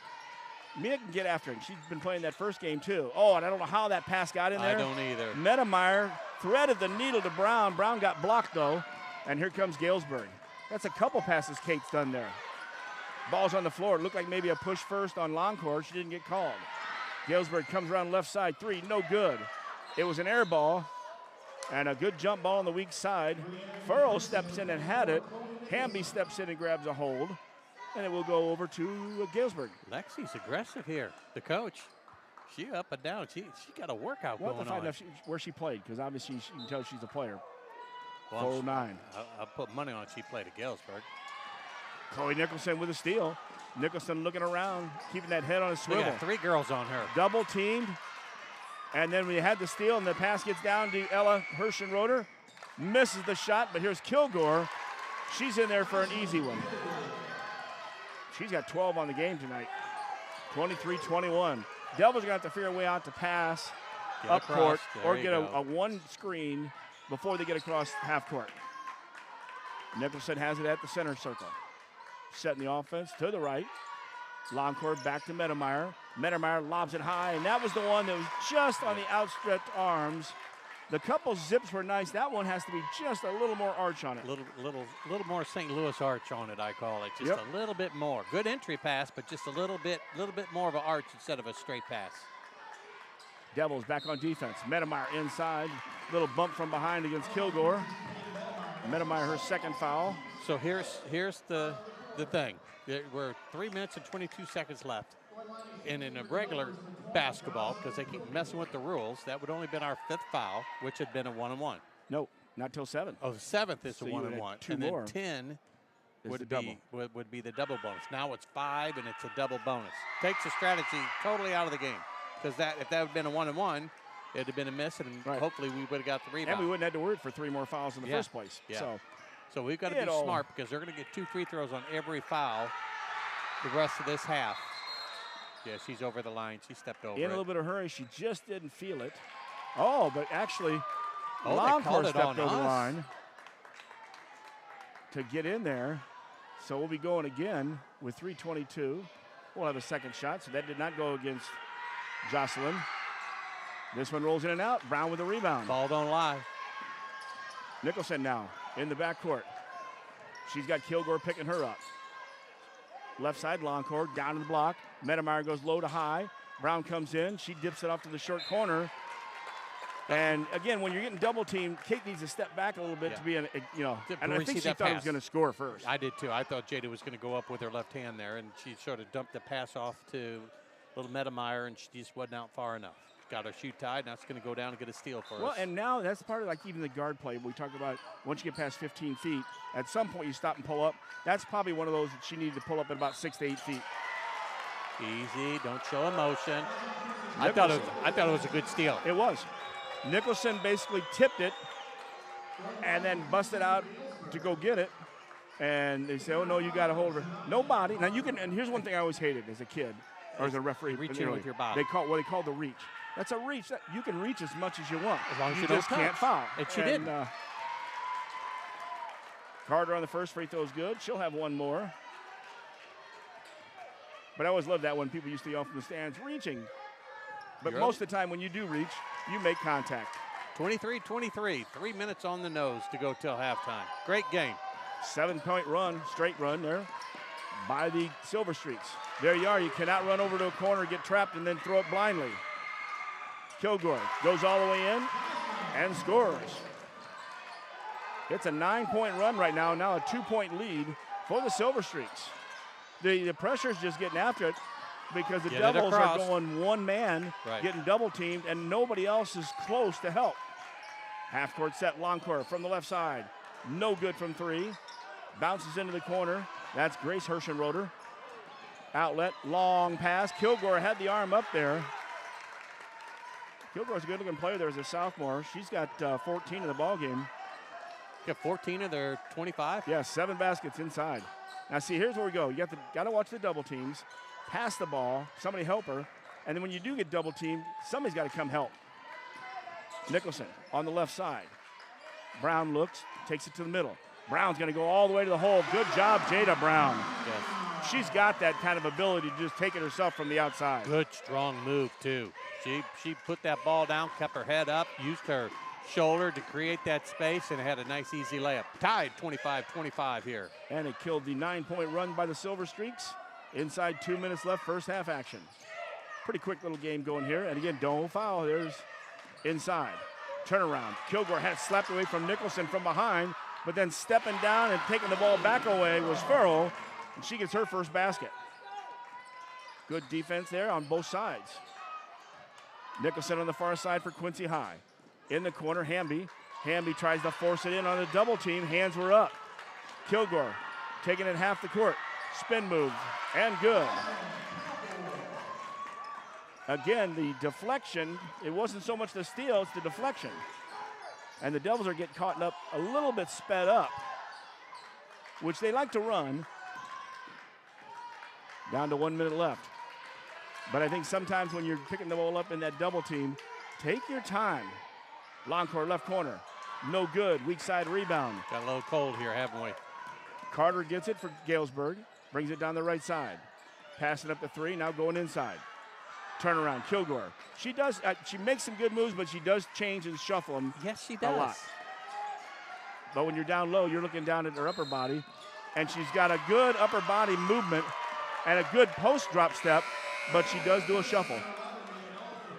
Mia can get after him. She's been playing that first game, too. Oh, and I don't know how that pass got in there. I don't either. Medemeyer threaded the needle to Brown. Brown got blocked, though, and here comes Galesburg. That's a couple passes Kate's done there. Ball's on the floor. It looked like maybe a push first on Longcore. She didn't get called. Galesburg comes around left side. 3, no good. It was an air ball and a good jump ball on the weak side. Furrow steps in and had it. Hamby steps in and grabs a hold. And it will go over to Galesburg. Lexi's aggressive here, the coach. She up and down. She got a workout going on. We'll have to find out where she played, because obviously you can tell she's a player. Well, 409. I'll put money on she played at Galesburg. Chloe Nicholson with a steal. Nicholson looking around, keeping that head on a swivel. Look at 3 girls on her. Double teamed. And then we had the steal, and the pass gets down to Ella Hirschenroder. Misses the shot, but here's Kilgore. She's in there for an easy one. She's got 12 on the game tonight. 23-21. Devils are going to have to figure a way out to pass up court or get a one screen before they get across half court. Nicholson has it at the center circle. Setting the offense to the right. Long court back to Medemeyer. Medemeyer lobs it high, and that was the one that was just on the outstretched arms. The couple zips were nice. That one has to be just a little more arch on it. Little more St. Louis arch on it, I call it. Just a little bit more. Good entry pass, but just a little bit more of an arch instead of a straight pass. Devils back on defense. Medemeyer inside. Little bump from behind against Kilgore. Medemeyer, her second foul. So here's the thing. We're 3 minutes and 22 seconds left. And in a regular basketball, because they keep messing with the rules, that would only been our 5th foul, which had been a 1-on-1. No, not till 7. Oh, the 7th is so a 1-on-1. 2 and more. Then 10 would be the double bonus. Now it's 5, and it's a double bonus. Takes the strategy totally out of the game. Because if that had been a 1-on-1, it would have been a miss, and hopefully we would have got the rebound. And we wouldn't have to worry for 3 more fouls in the first place. Yeah. So we've got to be smart, because they're going to get 2 free throws on every foul the rest of this half. Yeah, she's over the line. She stepped over In a little bit of a hurry. She just didn't feel it. Oh, but actually, Longcourt stepped over the line to get in there. So we'll be going again with 3:22. We'll have a second shot. So that did not go against Jocelyn. This one rolls in and out. Brown with a rebound. Ball don't lie. Nicholson now in the backcourt. She's got Kilgore picking her up. Left side, Longcourt down to the block. Medemeyer goes low to high. Brown comes in. She dips it off to the short corner. And again, when you're getting double teamed, Kate needs to step back a little bit to be, and I think she thought he was going to score first. I did too. I thought Jada was going to go up with her left hand there, and she sort of dumped the pass off to little Medemeyer, and she just wasn't out far enough. Got her shoe tied. Now it's going to go down and get a steal for us. Well, and now that's part of like even the guard play. We talked about once you get past 15 feet, at some point you stop and pull up. That's probably one of those that she needed to pull up at about 6 to 8 feet. Easy. Don't show emotion. I thought it was a good steal. It was. Nicholson basically tipped it and then busted out to go get it. And they say, oh, no, you got to hold her. Nobody. Now, you can, and here's one thing I always hated as a kid or as a referee. Reach in with your body. They call what they call the reach. That's a reach. You can reach as much as you want. As long as you just don't can't foul. And she didn't. Carter on the first free throw is good. She'll have one more. But I always loved that when people used to yell from the stands, reaching. But most of the time when you do reach, you make contact. 23-23, 3 minutes on the nose to go till halftime. Great game. 7-point run, straight run there by the Silver Streaks. There you are. You cannot run over to a corner, get trapped, and then throw it blindly. Kilgore goes all the way in and scores. It's a 9-point run right now. Now a 2-point lead for the Silver Streaks. The pressure's just getting after it because the Devils are going one man, getting double teamed, and nobody else is close to help. Half court set, Longcourt from the left side. No good from 3. Bounces into the corner. That's Grace Hirschenroder. Outlet, long pass. Kilgore had the arm up there. Kilgore's a good-looking player there as a sophomore. She's got 14 in the ballgame. Got 14 of their 25? Yeah, 7 baskets inside. Now, see, here's where we go. You got to watch the double teams, pass the ball, somebody help her, and then when you do get double teamed, somebody's got to come help. Nicholson on the left side. Brown looks, takes it to the middle. Brown's going to go all the way to the hole. Good job, Jada Brown. Yes. She's got that kind of ability to just take it herself from the outside. Good, strong move, too. She put that ball down, kept her head up, used her shoulder to create that space, and had a nice, easy layup. Tied 25-25 here. And it killed the 9-point run by the Silver Streaks. Inside 2 minutes left, first half action. Pretty quick little game going here. And again, don't foul. There's inside. Turnaround. Kilgore had it slapped away from Nicholson from behind, but then stepping down and taking the ball back away was Farrell, and she gets her first basket. Good defense there on both sides. Nicholson on the far side for Quincy High. In the corner, Hamby. Hamby tries to force it in on the double team. Hands were up. Kilgore taking it half the court. Spin move, and good. Again, the deflection, it wasn't so much the steal, it's the deflection. And the Devils are getting caught up a little bit sped up, which they like to run. Down to 1 minute left. But I think sometimes when you're picking the ball up in that double team, take your time. Longcore left corner. No good. Weak side rebound. Got a little cold here, haven't we? Carter gets it for Galesburg. Brings it down the right side. Passing up the three. Now going inside. Turnaround. Kilgore. She does. She makes some good moves, but she does change and shuffle them. Yes, she does. A lot. But when you're down low, you're looking down at her upper body. And she's got a good upper body movement and a good post drop step, but she does do a shuffle.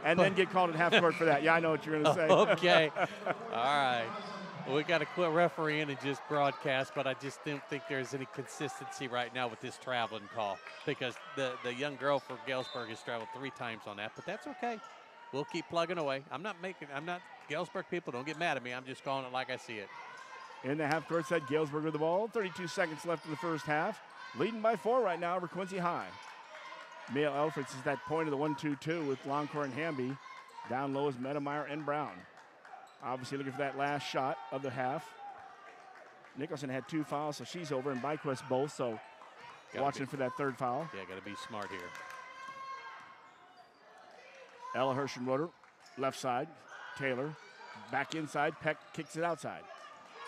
And then get called at half court for that. Yeah, I know what you're going to say. Okay. All right. Well, we got to quit refereeing and just broadcast, but I just don't think there's any consistency right now with this traveling call because the young girl for Galesburg has traveled 3 times on that, but that's okay. We'll keep plugging away. I'm not Galesburg people, don't get mad at me. I'm just calling it like I see it. In the half court set, Galesburg with the ball. 32 seconds left in the first half. Leading by 4 right now over Quincy High. Mia Alfreds is that point of the 1-2-2 with Longcore and Hamby. Down low is Medemeyer and Brown. Obviously looking for that last shot of the half. Nicholson had 2 fouls, so she's over, and Byquist both, so watching for that 3rd foul. Yeah, got to be smart here. Ella Herschenroder, left side. Taylor, back inside. Peck kicks it outside.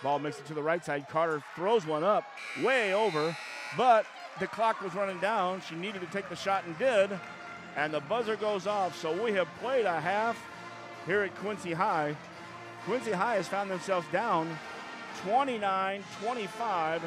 Ball makes it to the right side. Carter throws one up, way over, but the clock was running down. She needed to take the shot and did, and the buzzer goes off. So we have played a half here at Quincy High. Quincy High has found themselves down 29-25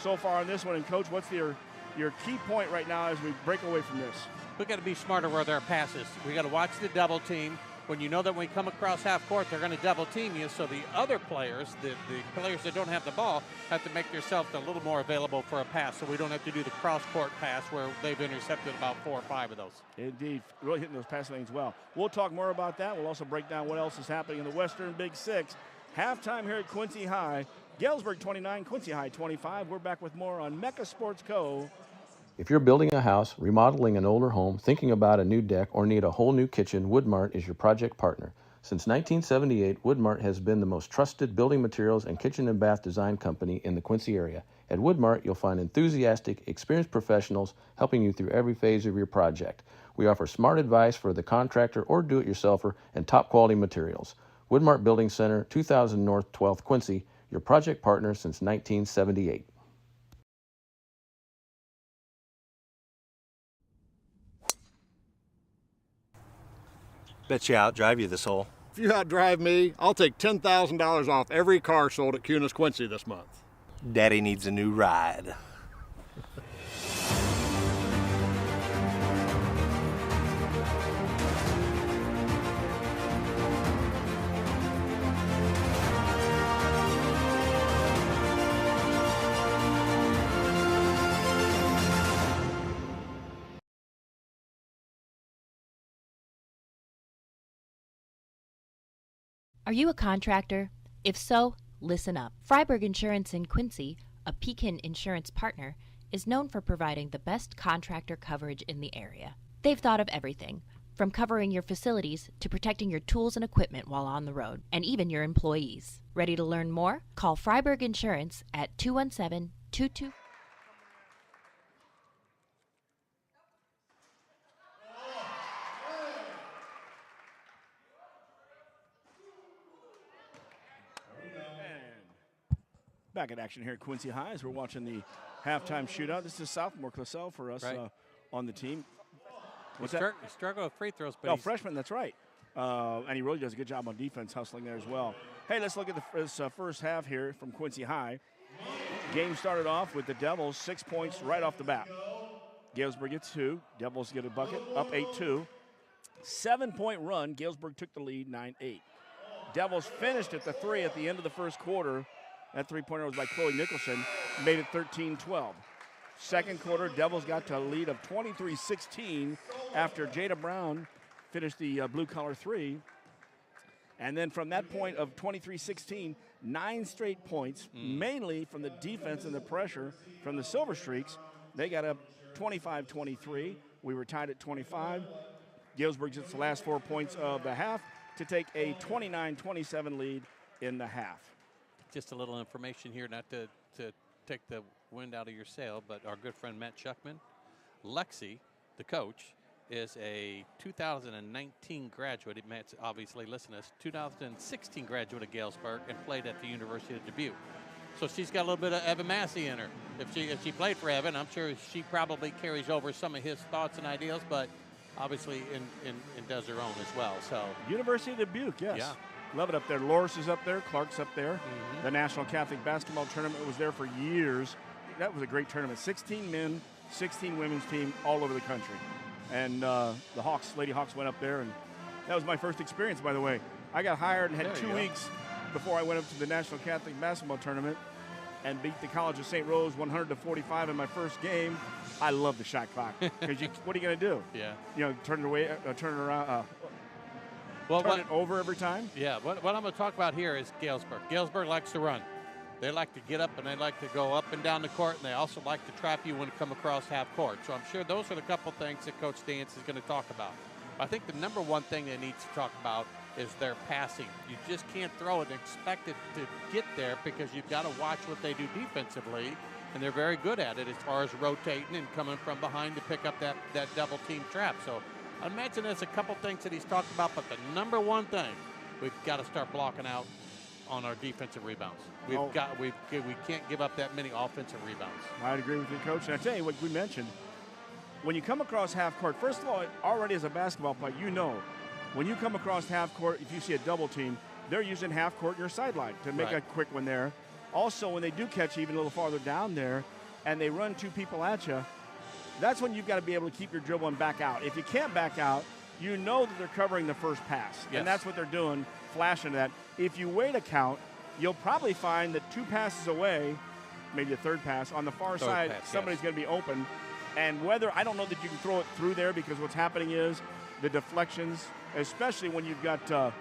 so far on this one. And, Coach, what's your key point right now as we break away from this? We got to be smarter with our passes. We got to watch the double team. When you know that when we come across half court, they're going to double team you, so the other players, the players that don't have the ball, have to make themselves a little more available for a pass, so we don't have to do the cross-court pass where they've intercepted about 4 or 5 of those. Indeed, really hitting those pass lanes well. We'll talk more about that. We'll also break down what else is happening in the Western Big Six. Halftime here at Quincy High. Galesburg 29, Quincy High 25. We're back with more on Mecca Sports Co. If you're building a house, remodeling an older home, thinking about a new deck, or need a whole new kitchen, Woodmart is your project partner. Since 1978, Woodmart has been the most trusted building materials and kitchen and bath design company in the Quincy area. At Woodmart, you'll find enthusiastic, experienced professionals helping you through every phase of your project. We offer smart advice for the contractor or do-it-yourselfer and top-quality materials. Woodmart Building Center, 2000 North 12th Quincy, your project partner since 1978. Bet you outdrive you this hole. If you outdrive me, I'll take $10,000 off every car sold at QHS Quincy this month. Daddy needs a new ride. Are you a contractor? If so, listen up. Freiberg Insurance in Quincy, a Pekin insurance partner, is known for providing the best contractor coverage in the area. They've thought of everything, from covering your facilities to protecting your tools and equipment while on the road, and even your employees. Ready to learn more? Call Freiberg Insurance at 217-22... Back in action here at Quincy High as we're watching the halftime shootout. This is sophomore Classell for us on the team. What's that? He struggled with free throws, but freshman, that's right. And he really does a good job on defense, hustling there as well. Hey, let's look at this first half here from Quincy High. Game started off with the Devils 6 points right off the bat. Galesburg gets 2. Devils get a bucket, up 8-2. 7-point run. Galesburg took the lead, 9-8. Devils finished at the 3 at the end of the first quarter. That three-pointer was by Chloe Nicholson, made it 13-12. Second quarter, Devils got to a lead of 23-16 after Jada Brown finished the blue-collar 3. And then from that point of 23-16, 9 straight points, mainly from the defense and the pressure from the Silver Streaks. They got up 25-23. We were tied at 25. Galesburg gets the last 4 points of the half to take a 29-27 lead in the half. Just a little information here, not to take the wind out of your sail, but our good friend Matt Schuckman, Lexi, the coach, is a 2019 graduate. Matt's obviously listening to us. 2016 graduate of Galesburg and played at the University of Dubuque. So she's got a little bit of Evan Massey in her. If she played for Evan, I'm sure she probably carries over some of his thoughts and ideas, but obviously and does her own as well. So University of Dubuque, yes. Yeah. Love it up there. Loris is up there. Clark's up there. The National Catholic Basketball Tournament was there for years. That was a great tournament. 16 men, 16 women's team all over the country. And the Hawks, Lady Hawks went up there, and that was my first experience, by the way. I got hired and had 2 weeks before I went up to the National Catholic Basketball Tournament and beat the College of St. Rose 100-45 in my first game. I love the shot clock because what are you going to do? Yeah. You know, turn it away, turn it around, turn it over every time? Yeah, what I'm going to talk about here is Galesburg. Galesburg likes to run. They like to get up and they like to go up and down the court, and they also like to trap you when you come across half court. So I'm sure those are the couple things that Coach Dance is going to talk about. I think the number one thing they need to talk about is their passing. You just can't throw it and expect it to get there because you've got to watch what they do defensively, and they're very good at it as far as rotating and coming from behind to pick up that double team trap. So I imagine there's a couple things that he's talked about, but the number one thing, we've got to start blocking out on our defensive rebounds. We can't give up that many offensive rebounds. I'd agree with you, Coach. And I tell you what we mentioned, when you come across half court, first of all, already as a basketball player, you know, when you come across half court, if you see a double team, they're using half court in your sideline to make a quick one there. Also, when they do catch even a little farther down there and they run 2 people at you, that's when you've got to be able to keep your dribble and back out. If you can't back out, you know that they're covering the first pass. Yes. And that's what they're doing, flashing that. If you wait a count, you'll probably find that 2 passes away, maybe a third pass, on the far side, somebody's going to be open. And I don't know that you can throw it through there because what's happening is the deflections, especially when you've got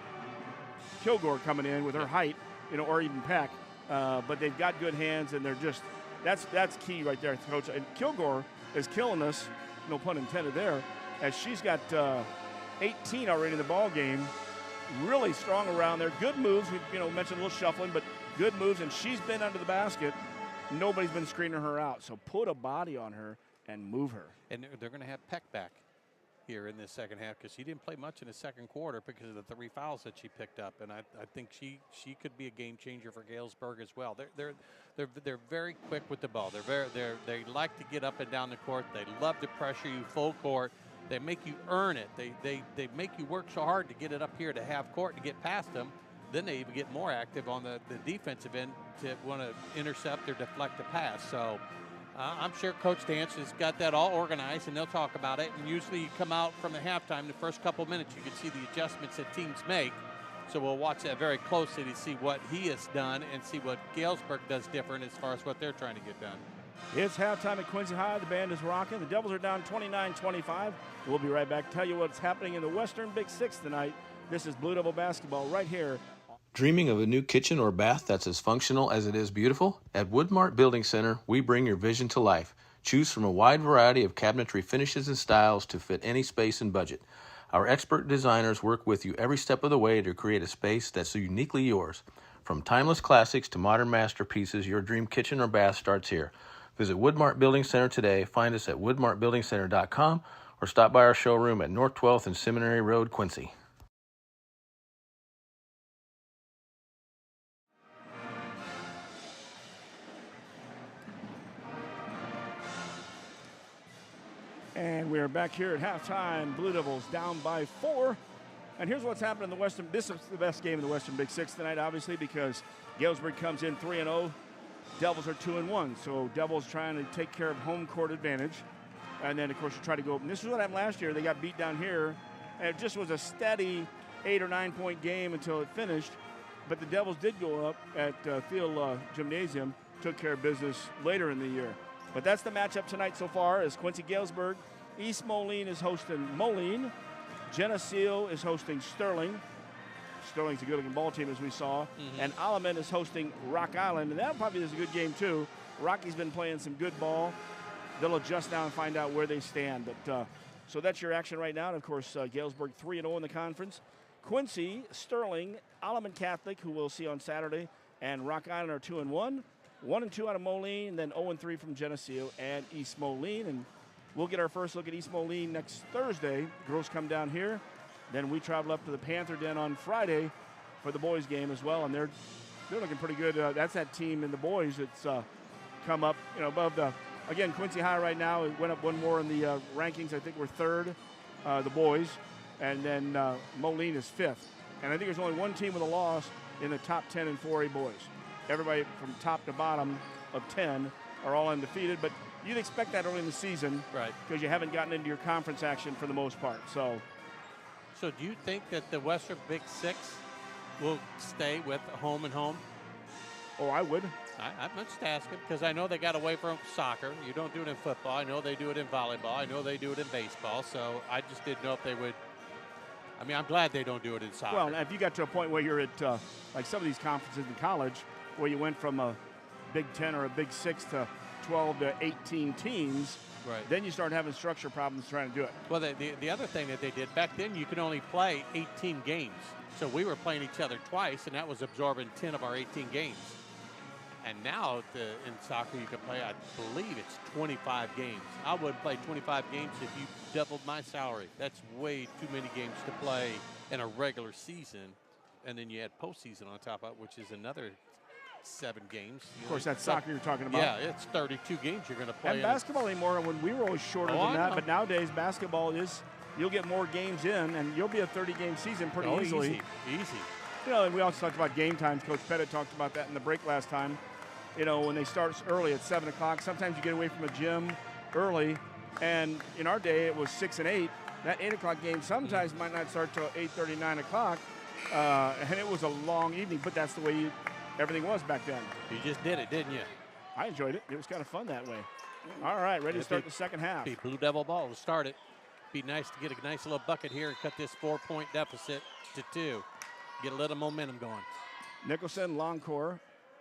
Kilgore coming in with her height, or even Peck. But they've got good hands, and they're just that's key right there, Coach. And Kilgore is killing us, no pun intended there, as she's got 18 already in the ball game. Really strong around there. Good moves. We mentioned a little shuffling, but good moves, and she's been under the basket. Nobody's been screening her out. So put a body on her and move her. And they're going to have Peck back here in this second half because she didn't play much in the second quarter because of the 3 fouls that she picked up, and I think she could be a game changer for Galesburg as well. They're very quick with the ball. They like to get up and down the court. They love to pressure you full court. They make you earn it. They make you work so hard to get it up here to half court to get past them. Then they even get more active on the defensive end to want to intercept or deflect a pass. So I'm sure Coach Dance has got that all organized, and they'll talk about it. And usually you come out from the halftime, the first couple minutes, you can see the adjustments that teams make. So we'll watch that very closely to see what he has done and see what Galesburg does different as far as what they're trying to get done. It's halftime at Quincy High. The band is rocking. The Devils are down 29-25. We'll be right back. Tell you what's happening in the Western Big Six tonight. This is Blue Devil basketball right here. Dreaming of a new kitchen or bath that's as functional as it is beautiful? At Woodmart Building Center, we bring your vision to life. Choose from a wide variety of cabinetry finishes and styles to fit any space and budget. Our expert designers work with you every step of the way to create a space that's uniquely yours. From timeless classics to modern masterpieces, your dream kitchen or bath starts here. Visit Woodmart Building Center today. Find us at woodmartbuildingcenter.com or stop by our showroom at North 12th and Seminary Road, Quincy. And we are back here at halftime. Blue Devils down by 4. And here's what's happened in the Western. This is the best game in the Western Big Six tonight, obviously, because Galesburg comes in 3-0. Devils are 2-1. So Devils trying to take care of home court advantage. And then, of course, you try to go. And this is what happened last year. They got beat down here. And it just was a steady 8 or 9 point game until it finished. But the Devils did go up at Field Gymnasium, took care of business later in the year. But that's the matchup tonight so far as Quincy Galesburg. East Moline is hosting Moline. Geneseo is hosting Sterling. Sterling's a good-looking ball team, as we saw. And Alleman is hosting Rock Island, and that probably is a good game, too. Rocky's been playing some good ball. They'll adjust now and find out where they stand. But so that's your action right now. And, of course, Galesburg 3-0 in the conference. Quincy, Sterling, Alleman Catholic, who we'll see on Saturday, and Rock Island are 2-1. 1-2 out of Moline, and then 0-3 from Geneseo and East Moline. And we'll get our first look at East Moline next Thursday. Girls come down here. Then we travel up to the Panther Den on Friday for the boys game as well. And they're looking pretty good. That's that team in the boys that's come up, above the. Again, Quincy High right now went up one more in the rankings. I think we're third, the boys. And then Moline is fifth. And I think there's only one team with a loss in the top 10 in 4A boys. Everybody from top to bottom of 10 are all undefeated. But you'd expect that early in the season. Right. Because you haven't gotten into your conference action for the most part. So do you think that the Western Big Six will stay with home and home? Oh, I would. I'm just asking because I know they got away from soccer. You don't do it in football. I know they do it in volleyball. I know they do it in baseball. So I just didn't know if they would. I mean, I'm glad they don't do it in soccer. Well, if you got to a point where you're at, like some of these conferences in college, where you went from a Big 10 or a Big 6 to 12 to 18 teams, right, then you start having structure problems trying to do it. Well, the other thing that they did, back then you could only play 18 games. So we were playing each other twice, and that was absorbing 10 of our 18 games. And now in soccer you can play, I believe it's 25 games. I would play 25 games if you doubled my salary. That's way too many games to play in a regular season. And then you add postseason on top of it, which is another 7 games. Of course, that's soccer you're talking about. Yeah, it's 32 games you're going to play. And basketball anymore, when we were always shorter than that, but nowadays basketball is, you'll get more games in, and you'll be a 30-game season pretty easily. Easy. And we also talked about game times. Coach Pettit talked about that in the break last time. When they start early at 7 o'clock, sometimes you get away from a gym early, and in our day it was 6 and 8. That 8 o'clock game sometimes might not start till 8:30, 9 o'clock, and it was a long evening, but that's the way everything was back then. You just did it, didn't you? I enjoyed it. It was kind of fun that way. All right, ready to start the second half. Be Blue Devil ball to start it. Be nice to get a nice little bucket here and cut this 4-point deficit to 2. Get a little momentum going. Nicholson, Longcore,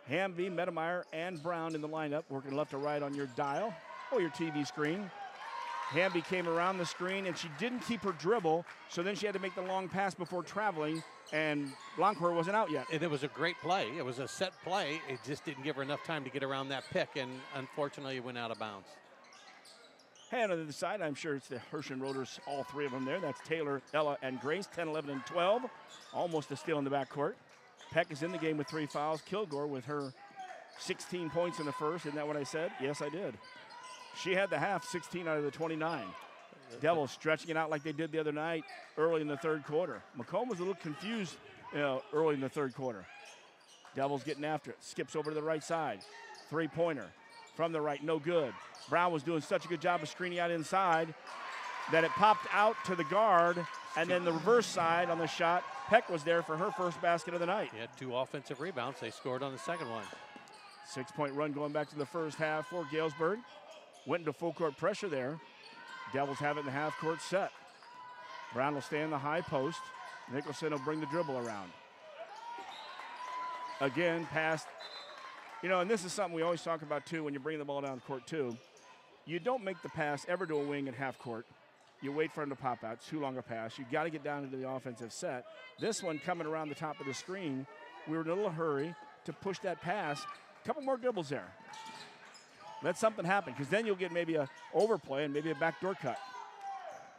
Hamby, Medemeyer, and Brown in the lineup, working left to right on your dial or your TV screen. Hamby came around the screen, and she didn't keep her dribble, so then she had to make the long pass before traveling, and Longcore wasn't out yet. And it was a great play. It was a set play. It just didn't give her enough time to get around that pick, and unfortunately it went out of bounds. Hey, on the other side, I'm sure it's the Hershon Rotors, all 3 of them there. That's Taylor, Ella, and Grace, 10, 11, and 12. Almost a steal in the backcourt. Peck is in the game with 3 fouls. Kilgore with her 16 points in the first. Isn't that what I said? Yes, I did. She had the half, 16 out of the 29. Devils stretching it out like they did the other night early in the third quarter. Macomb was a little confused early in the third quarter. Devils getting after it. Skips over to the right side. 3-pointer from the right, no good. Brown was doing such a good job of screening out inside that it popped out to the guard, and then the reverse side on the shot, Peck was there for her first basket of the night. He had 2 offensive rebounds. They scored on the second one. 6-point run going back to the first half for Galesburg. Went into full court pressure there. Devils have it in the half court set. Brown will stay in the high post. Nicholson will bring the dribble around. Again, pass. And this is something we always talk about too when you bring the ball down court too. You don't make the pass ever to a wing at half court. You wait for him to pop out. It's too long a pass. You got to get down into the offensive set. This one coming around the top of the screen, we were in a little hurry to push that pass. A couple more dribbles there. Let something happen, because then you'll get maybe a overplay and maybe a backdoor cut.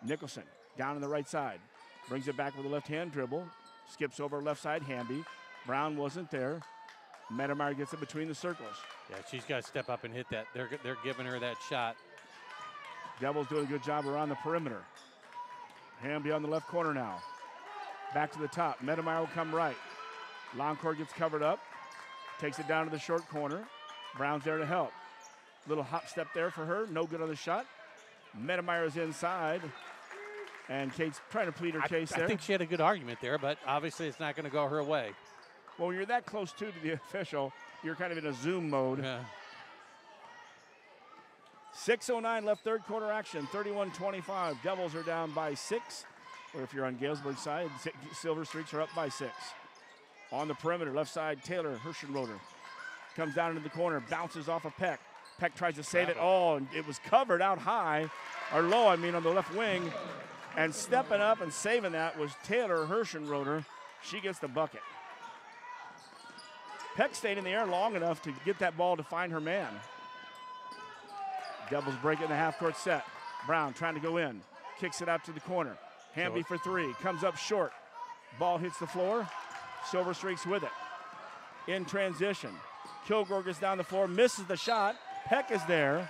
Nicholson down on the right side. Brings it back with a left-hand dribble. Skips over left side, Hamby. Brown wasn't there. Medemeyer gets it between the circles. Yeah, she's got to step up and hit that. They're giving her that shot. Devils doing a good job around the perimeter. Hamby on the left corner now. Back to the top. Medemeyer will come right. Longcore gets covered up. Takes it down to the short corner. Brown's there to help. Little hop step there for her. No good on the shot. Medemeyer is inside. And Kate's trying to plead her case there. I think she had a good argument there, but obviously it's not going to go her way. Well, when you're that close to the official, you're kind of in a zoom mode. Yeah. 6:09 left third quarter action, 31-25. Devils are down by 6. or if you're on Galesburg side, Silver Streaks are up by 6. On the perimeter, left side, Taylor Hirschenroder comes down into the corner, bounces off of Peck. Peck tries to save it. Oh, and it was covered out high, or low, on the left wing. And stepping up and saving that was Taylor Hirschenroder. She gets the bucket. Peck stayed in the air long enough to get that ball to find her man. Devils break it in the half-court set. Brown trying to go in. Kicks it out to the corner. Hamby for 3. Comes up short. Ball hits the floor. Silver Streaks with it. In transition. Kilgore gets down the floor. Misses the shot. Peck is there.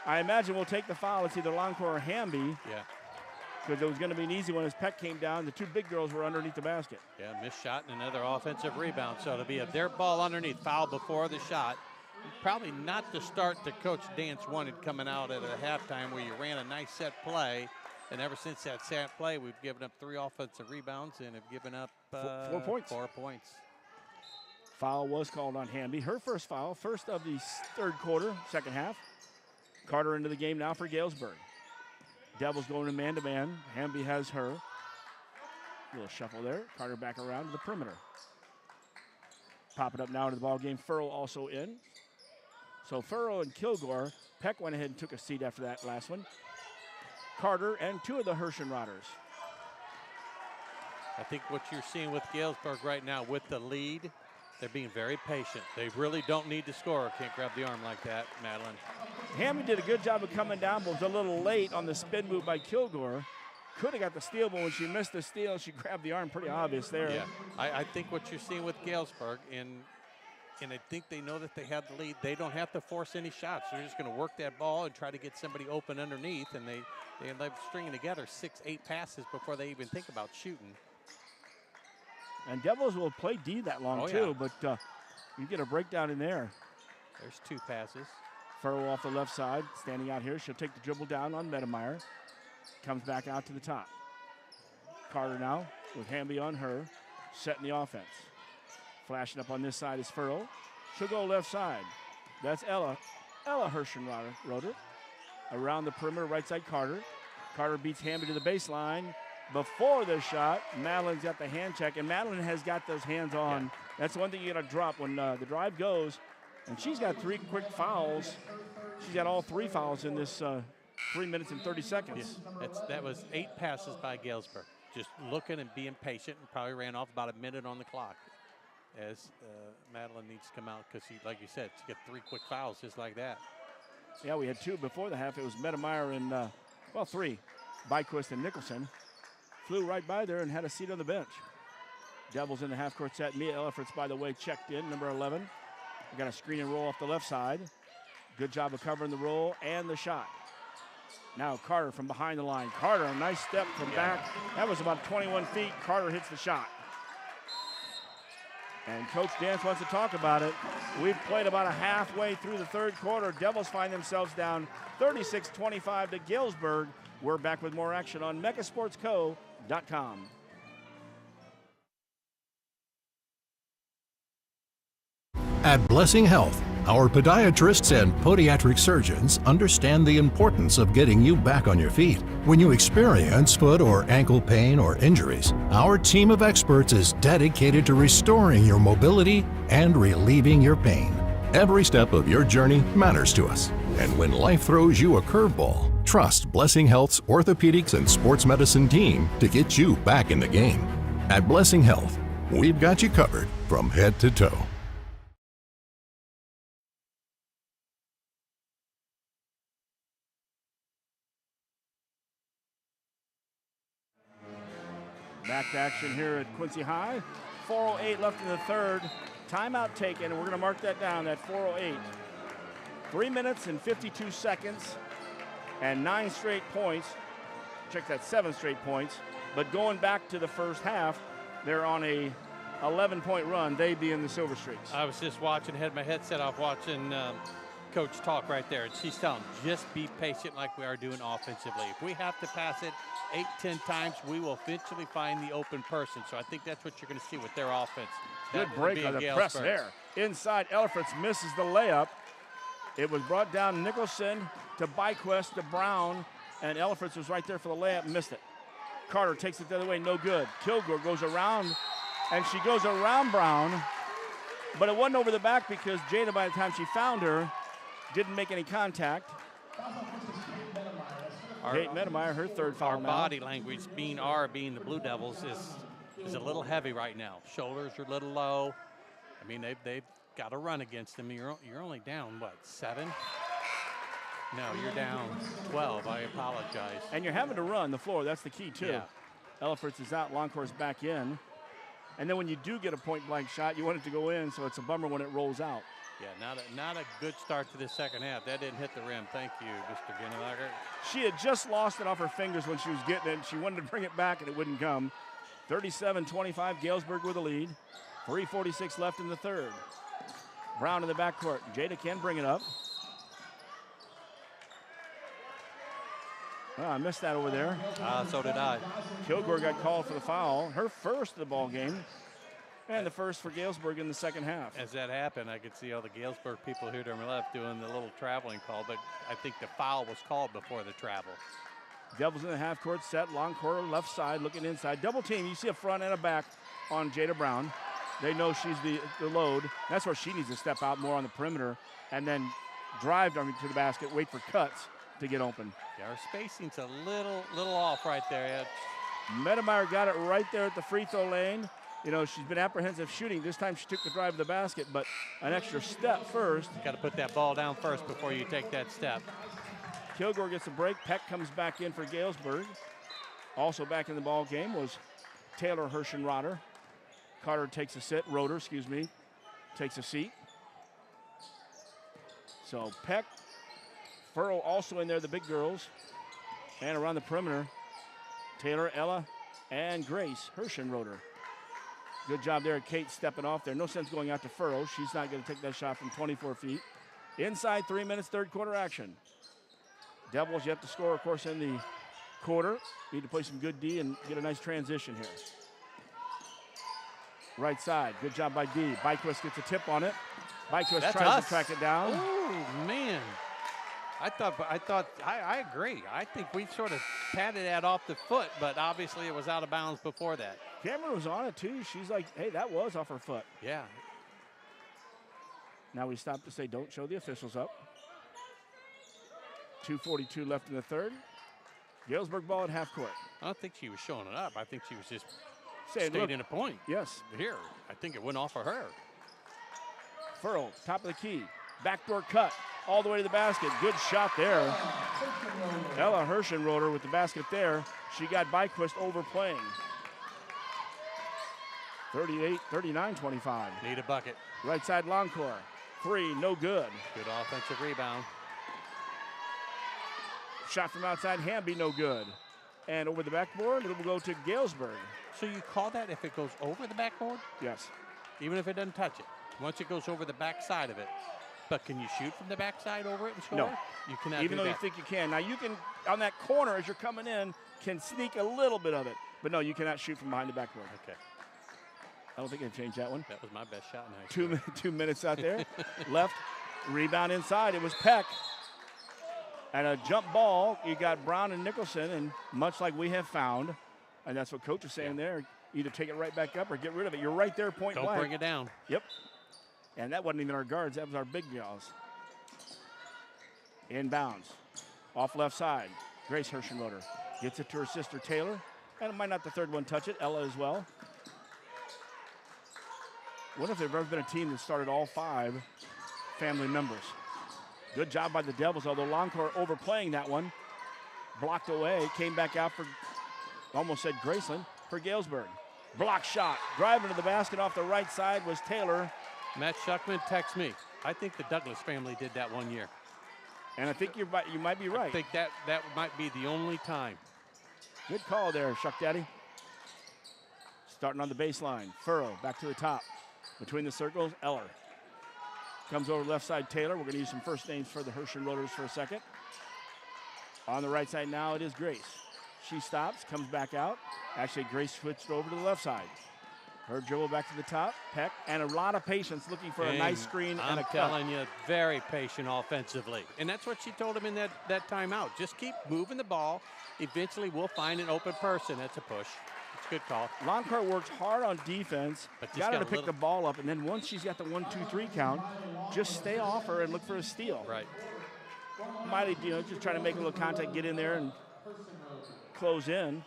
I imagine we'll take the foul. It's either Longcore or Hamby. Yeah. Because it was going to be an easy one as Peck came down. The two big girls were underneath the basket. Yeah, missed shot and another offensive rebound. So it'll be their ball underneath, foul before the shot. Probably not the start that Coach Dance wanted coming out at a halftime where you ran a nice set play. And ever since that set play, we've given up 3 offensive rebounds and have given up 4 points. 4 points. Foul was called on Hamby. Her first foul, first of the third quarter, second half. Carter into the game now for Galesburg. Devils going to man-to-man. Hamby has her. A little shuffle there. Carter back around to the perimeter. Pop it up now to the ball game. Furrow also in. So Furrow and Kilgore. Peck went ahead and took a seat after that last one. Carter and 2 of the Hirschenroders. I think what you're seeing with Galesburg right now with the lead, they're being very patient. They really don't need to score. Can't grab the arm like that, Madeline. Hamby did a good job of coming down, but was a little late on the spin move by Kilgore. Could have got the steal, but when she missed the steal, she grabbed the arm. Pretty obvious there. Yeah, I think what you're seeing with Galesburg, and I think they know that they have the lead. They don't have to force any shots. They're just going to work that ball and try to get somebody open underneath, and they end up stringing together 6-8 passes before they even think about shooting. And Devils will play D that long too, but you get a breakdown in there. There's 2 passes. Furrow off the left side, standing out here. She'll take the dribble down on Medemeyer. Comes back out to the top. Carter now with Hamby on her, setting the offense. Flashing up on this side is Furrow. She'll go left side. That's Ella Hirschenroder. Around the perimeter, right side Carter. Carter beats Hamby to the baseline. Before the shot, Madeline's got the hand check, and Madeline has got those hands on. Yeah. That's one thing you got to drop when the drive goes. And she's got 3 quick fouls. She's got all 3 fouls in this 3 minutes and 30 seconds. Yeah. That was 8 passes by Galesburg. Just looking and being patient, and probably ran off about a minute on the clock as Madeline needs to come out because, like you said, she got 3 quick fouls just like that. Yeah, we had 2 before the half. It was Medemeyer and, 3. Byquist and Nicholson. Flew right by there and had a seat on the bench. Devils in the half-court set. Mia Ellifert's, by the way, checked in, number 11. We got a screen and roll off the left side. Good job of covering the roll and the shot. Now Carter from behind the line. Carter, a nice step from back. That was about 21 feet. Carter hits the shot. And Coach Dance wants to talk about it. We've played about a halfway through the third quarter. Devils find themselves down 36-25 to Galesburg. We're back with more action on megasportsco.com. At Blessing Health, our podiatrists and podiatric surgeons understand the importance of getting you back on your feet. When you experience foot or ankle pain or injuries, our team of experts is dedicated to restoring your mobility and relieving your pain. Every step of your journey matters to us. And when life throws you a curveball, trust Blessing Health's orthopedics and sports medicine team to get you back in the game. At Blessing Health, we've got you covered from head to toe. Back to action here at Quincy High. 4:08 left in the third. Timeout taken, and we're going to mark that down at 4:08. 3 minutes and 52 seconds and 9 straight points. Check that, 7 straight points. But going back to the first half, they're on a 11-point run, they being the Silver Streaks. I was just watching, had my headset off watching Coach talk right there, and she's telling them, just be patient like we are doing offensively. If we have to pass it 8-10 times, we will eventually find the open person. So I think that's what you're going to see with their offense. Good break on the press there. Inside, Elliferts misses the layup. It was brought down Nicholson to Byquist to Brown, and Elliferts was right there for the layup, missed it. Carter takes it the other way, no good. Kilgore goes around, and she goes around Brown, but it wasn't over the back because Jada, by the time she found her, didn't make any contact. Kate Medemeyer, her third foul Our now. body language, being the Blue Devils, is a little heavy right now. Shoulders are a little low. I mean, they've got to run against them. You're only down, what, 7? No, you're down 12. I apologize. And you're having to run the floor. That's the key, too. Yeah. Ellifert's is out. Longcore's back in. And then when you do get a point-blank shot, you want it to go in, so it's a bummer when it rolls out. Yeah, not a good start to the second half. That didn't hit the rim. Thank you, Mr. Ginnelager. She had just lost it off her fingers when she was getting it. She wanted to bring it back, and it wouldn't come. 37-25, Galesburg with the lead. 3:46 left in the third. Brown in the backcourt. Jada can bring it up. Oh, I missed that over there. So did I. Kilgore got called for the foul. Her first of the ball game. And the first for Galesburg in the second half. As that happened, I could see all the Galesburg people here to my left doing the little traveling call, but I think the foul was called before the travel. Devils in the half court set. Long court left side looking inside. Double team. You see a front and a back on Jada Brown. They know she's the load. That's where she needs to step out more on the perimeter and then drive to the basket, wait for cuts to get open. Yeah, our spacing's a little off right there. Medemeyer got it right there at the free throw lane. You know, she's been apprehensive shooting. This time she took the drive to the basket, but an extra step first. You got to put that ball down first before you take that step. Kilgore gets a break. Peck comes back in for Galesburg. Also back in the ball game was Taylor Hirschenroder. Carter takes a sit. Roder, excuse me, takes a seat. So Peck, Furrow also in there, the big girls. And around the perimeter, Taylor, Ella, and Grace Hirschenroder. Good job there, Kate stepping off there. No sense going out to Furrow. She's not going to take that shot from 24 feet. Inside 3 minutes, third quarter action. Devils yet to score, of course, in the quarter. Need to play some good D and get a nice transition here. Right side, good job by D. Byquist gets a tip on it. Byquist tries to track it down. Oh, man. I agree. I think we sort of patted that off the foot, but obviously it was out of bounds before that. Cameron was on it too. She's like, hey, that was off her foot. Yeah. Now we stop to say, don't show the officials up. 2:42 left in the third. Galesburg ball at half court. I don't think she was showing it up. I think she was just saying, stating a point. Yes. Here, I think it went off of her. Furrow, top of the key. Backdoor cut all the way to the basket. Good shot there. Ella Hirschenroder with the basket there. She got Byquist overplaying. 39-25. Need a bucket. Right side Longcore. 3, no good. Good offensive rebound. Shot from outside Hamby, no good. And over the backboard, it will go to Galesburg. So you call that if it goes over the backboard? Yes. Even if it doesn't touch it? Once it goes over the backside of it. But can you shoot from the backside over it and score? No. You cannot. Even though you think you can. Now you can, on that corner as you're coming in, can sneak a little bit of it. But no, you cannot shoot from behind the backboard. Okay. I don't think they changed that one. That was my best shot in high school. 2 minutes out there. Left, rebound inside. It was Peck. And a jump ball, you got Brown and Nicholson, and much like we have found, and that's what Coach was saying there, either take it right back up or get rid of it. You're right there, point blank. Don't bring it down. Yep. And that wasn't even our guards. That was our big guys. Inbounds. Off left side. Grace Hirschenroder gets it to her sister Taylor. And it might not the third one touch it. Ella as well. What if there've ever been a team that started all 5 family members? Good job by the Devils, although Longcore overplaying that one. Blocked away. Came back out for, almost said Graceland, for Galesburg. Block shot. Driving to the basket off the right side was Taylor. Matt Shuckman texts me. I think the Douglas family did that one year. And I think you might be right. I think that might be the only time. Good call there, Shuck Daddy. Starting on the baseline. Furrow back to the top. Between the circles, Eller. Comes over left side, Taylor. We're going to use some first names for the Hirschenroders for a second. On the right side now, it is Grace. She stops, comes back out. Actually, Grace switched over to the left side. Her dribble back to the top. Peck, and a lot of patience looking for a nice screen and a cut. I'm telling you, very patient offensively. And that's what she told him in that timeout. Just keep moving the ball. Eventually, we'll find an open person. That's a push. It's a good call. Longcourt works hard on defense. But got her to pick the ball up, and then once she's got the 1, 2, 3 count, just stay off her and look for a steal. Right. Miley, just trying to make a little contact, get in there and close in.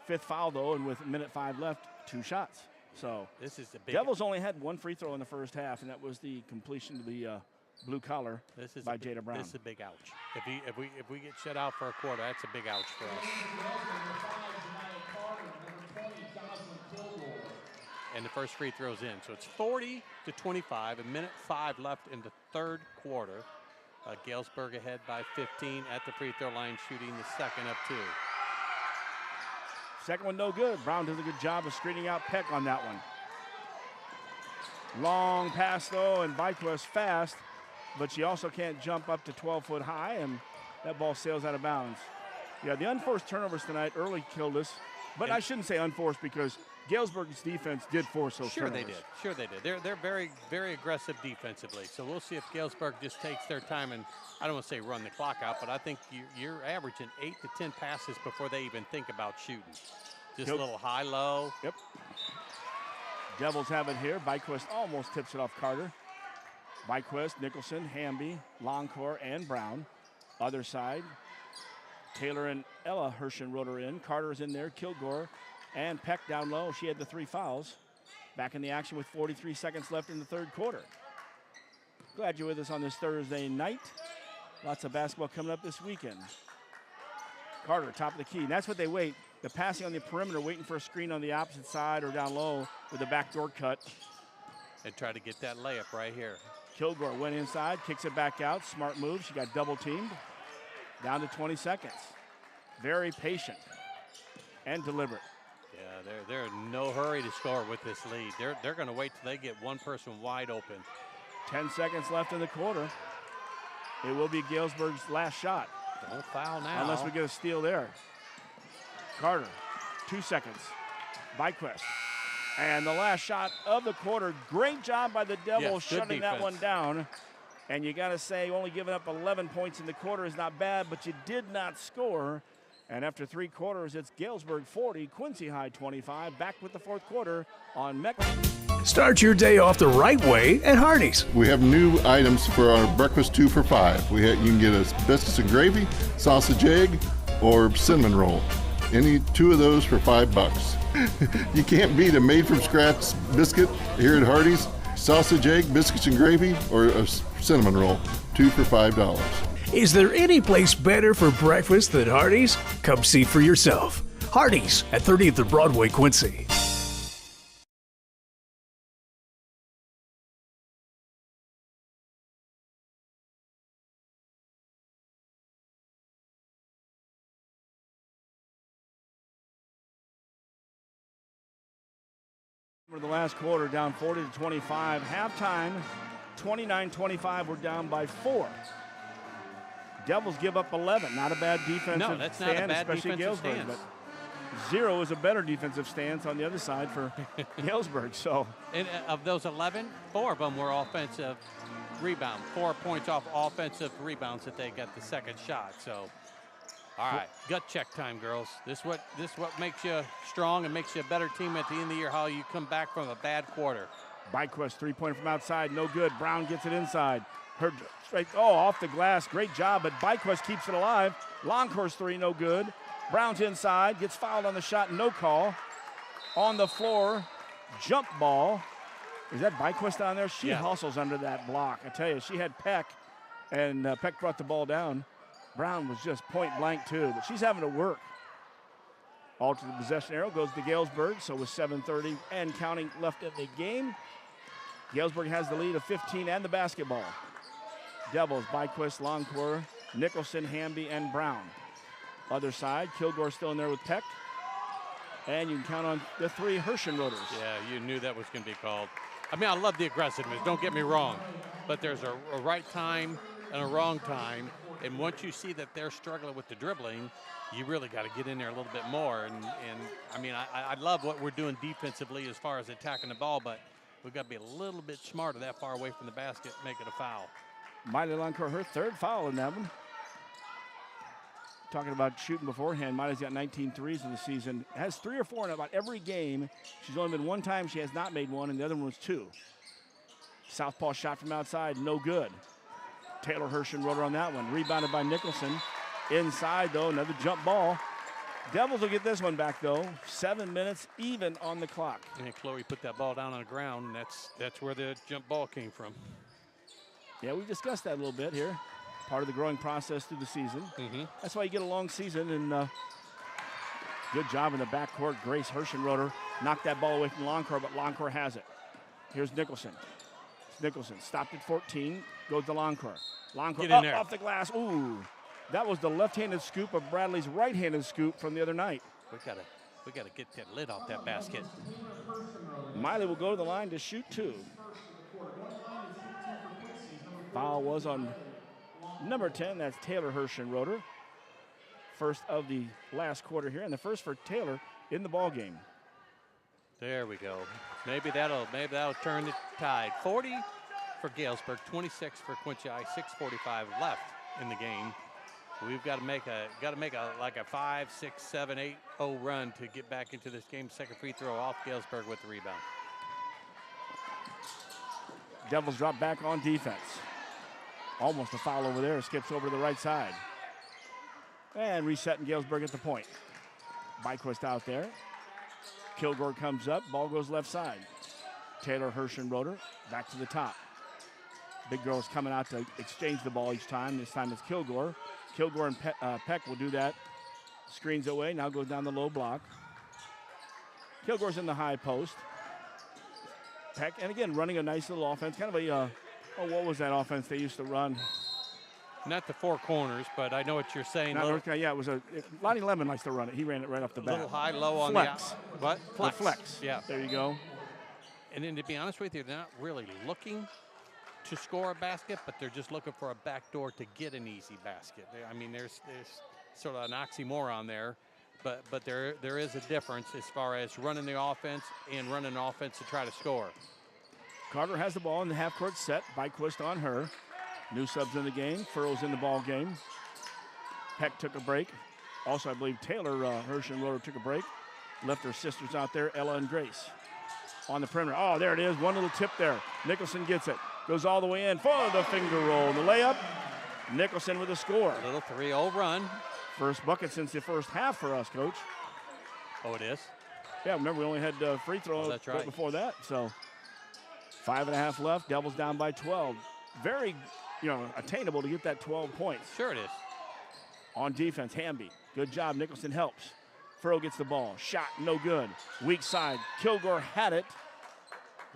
5th foul, though, and with 1:05 left, 2 shots. So this is a big. Devils only had 1 free throw in the first half, and that was the completion to the blue collar by Jada Brown. This is a big ouch. If we get shut out for a quarter, that's a big ouch for us. And the first free throw's in, so it's 40-25. 1:05 left in the third quarter. Galesburg ahead by 15 at the free throw line, shooting the second of 2. Second one no good. Brown does a good job of screening out Peck on that one. Long pass though, and Byquist fast, but she also can't jump up to 12-foot high, and that ball sails out of bounds. Yeah, the unforced turnovers tonight early killed us, but I shouldn't say unforced because Galesburg's defense did force those turnovers. Sure they did. They're very, very aggressive defensively. So we'll see if Galesburg just takes their time and, I don't want to say run the clock out, but I think you're averaging 8 to 10 passes before they even think about shooting. Just a little high-low. Yep. Devils have it here. Byquist almost tips it off Carter. Byquist, Nicholson, Hamby, Longcourt, and Brown. Other side, Taylor and Ella Hershenroder in. Carter's in there. Kilgore and Peck down low. She had the 3 fouls. Back in the action with 43 seconds left in the third quarter. Glad you're with us on this Thursday night. Lots of basketball coming up this weekend. Carter, top of the key. And that's what they wait. The passing on the perimeter, waiting for a screen on the opposite side or down low with a backdoor cut. And try to get that layup right here. Kilgore went inside, kicks it back out. Smart move. She got double teamed. Down to 20 seconds. Very patient and deliberate. Yeah, they're in no hurry to score with this lead. They're going to wait till they get one person wide open. 10 seconds left in the quarter. It will be Galesburg's last shot. Don't foul now. Unless we get a steal there. Carter, 2 seconds. Byquist. And the last shot of the quarter. Great job by the Devils shutting that one down. And you got to say, only giving up 11 points in the quarter is not bad, but you did not score. And after 3 quarters, it's Galesburg 40, Quincy High 25. Back with the fourth quarter on Mech. Start your day off the right way at Hardee's. We have new items for our breakfast 2 for $5. You can get a biscuits and gravy, sausage egg, or cinnamon roll. Any 2 of those for $5. You can't beat a made-from-scratch biscuit here at Hardee's. Sausage egg, biscuits and gravy, or a cinnamon roll. 2 for $5. Is there any place better for breakfast than Hardee's? Come see for yourself. Hardee's at 30th and Broadway, Quincy. For the last quarter, down 40-25. Halftime, 29-25. We're down by 4. Devils give up 11. Not a bad defensive no, that's stand, not a bad especially defensive Galesburg. stance. But 0 is a better defensive stance on the other side for Galesburg. So, and of those 11, 4 of them were offensive rebound. 4 points off offensive rebounds that they got the second shot. So, all right, gut check time, girls. This what makes you strong and makes you a better team at the end of the year. How you come back from a bad quarter. Byquist 3-pointer from outside, no good. Brown gets it inside. Her straight, off the glass, great job, but Byquist keeps it alive. Longcourt's 3, no good. Brown's inside, gets fouled on the shot, no call. On the floor, jump ball. Is that Byquist down there? She hustles under that block. I tell you, she had Peck, and Peck brought the ball down. Brown was just point blank too, but she's having to work. All to the possession arrow goes to Galesburg, so with 7:30 and counting left in the game, Galesburg has the lead of 15 and the basketball. Devils, Byquist, Longcourt, Nicholson, Hamby, and Brown. Other side, Kilgore still in there with Peck. And you can count on the 3 Hershenroders. Yeah, you knew that was going to be called. I mean, I love the aggressiveness, don't get me wrong. But there's a right time and a wrong time. And once you see that they're struggling with the dribbling, you really got to get in there a little bit more. And I mean, I love what we're doing defensively as far as attacking the ball, but we've got to be a little bit smarter that far away from the basket, make it a foul. Miley Loncourt, her third foul in that one. Talking about shooting beforehand, Miley's got 19 threes in the season. Has 3 or 4 in about every game. She's only been one time she has not made one, and the other one was 2. Southpaw shot from outside, no good. Taylor Hirschenroder on that one. Rebounded by Nicholson. Inside, though, another jump ball. Devils will get this one back, though. 7 minutes even on the clock. And Chloe put that ball down on the ground, and that's where the jump ball came from. Yeah, we discussed that a little bit here. Part of the growing process through the season. That's why you get a long season, and good job in the backcourt. Grace Hirschenroder knocked that ball away from Loncourt, but Loncourt has it. Here's Nicholson. Nicholson stopped at 14, goes to Loncourt. Loncourt up off the glass. Ooh, that was the left-handed scoop of Bradley's right-handed scoop from the other night. We gotta get that lid off that basket. Miley will go to the line to shoot 2. Foul was on number 10, that's Taylor Hirschenroder. First of the last quarter here, and the first for Taylor in the ball game. There we go. Maybe that'll turn the tide. 40 for Galesburg, 26 for Quincy High, 6:45 left in the game. We've got to make a 5, 6, 7, 8-0 run to get back into this game. Second free throw off Galesburg with the rebound. Devils drop back on defense. Almost a foul over there. Skips over to the right side. And resetting Galesburg at the point. Byquist out there. Kilgore comes up. Ball goes left side. Taylor Hirschenroder back to the top. Big girl's coming out to exchange the ball each time. This time it's Kilgore. Kilgore and Peck will do that. Screens away. Now goes down the low block. Kilgore's in the high post. Peck, and again, running a nice little offense. Kind of a, what was that offense they used to run? Not the 4 corners, but I know what you're saying. Yeah, it was Lonnie Lemon likes to run it. He ran it right off the bat. A little high, low on flex. The what? Flex. Flex. Yeah. There you go. And then to be honest with you, they're not really looking to score a basket, but they're just looking for a backdoor to get an easy basket. There's sort of an oxymoron there, but there is a difference as far as running the offense and running an offense to try to score. Carter has the ball in the half-court set. Byquist on her. New subs in the game. Furrow's in the ball game. Peck took a break. Also, I believe Taylor Hirschenroder took a break. Left her sisters out there, Ella and Grace. On the perimeter. Oh, there it is. One little tip there. Nicholson gets it. Goes all the way in for the finger roll. The layup. Nicholson with a score. A little 3-0 run. First bucket since the first half for us, Coach. Oh, it is? Yeah, remember we only had free throw that's right. before that. So 5.5 left. Devils down by 12. Very, attainable to get that 12 points. Sure it is. On defense, Hamby. Good job. Nicholson helps. Furrow gets the ball. Shot, no good. Weak side. Kilgore had it.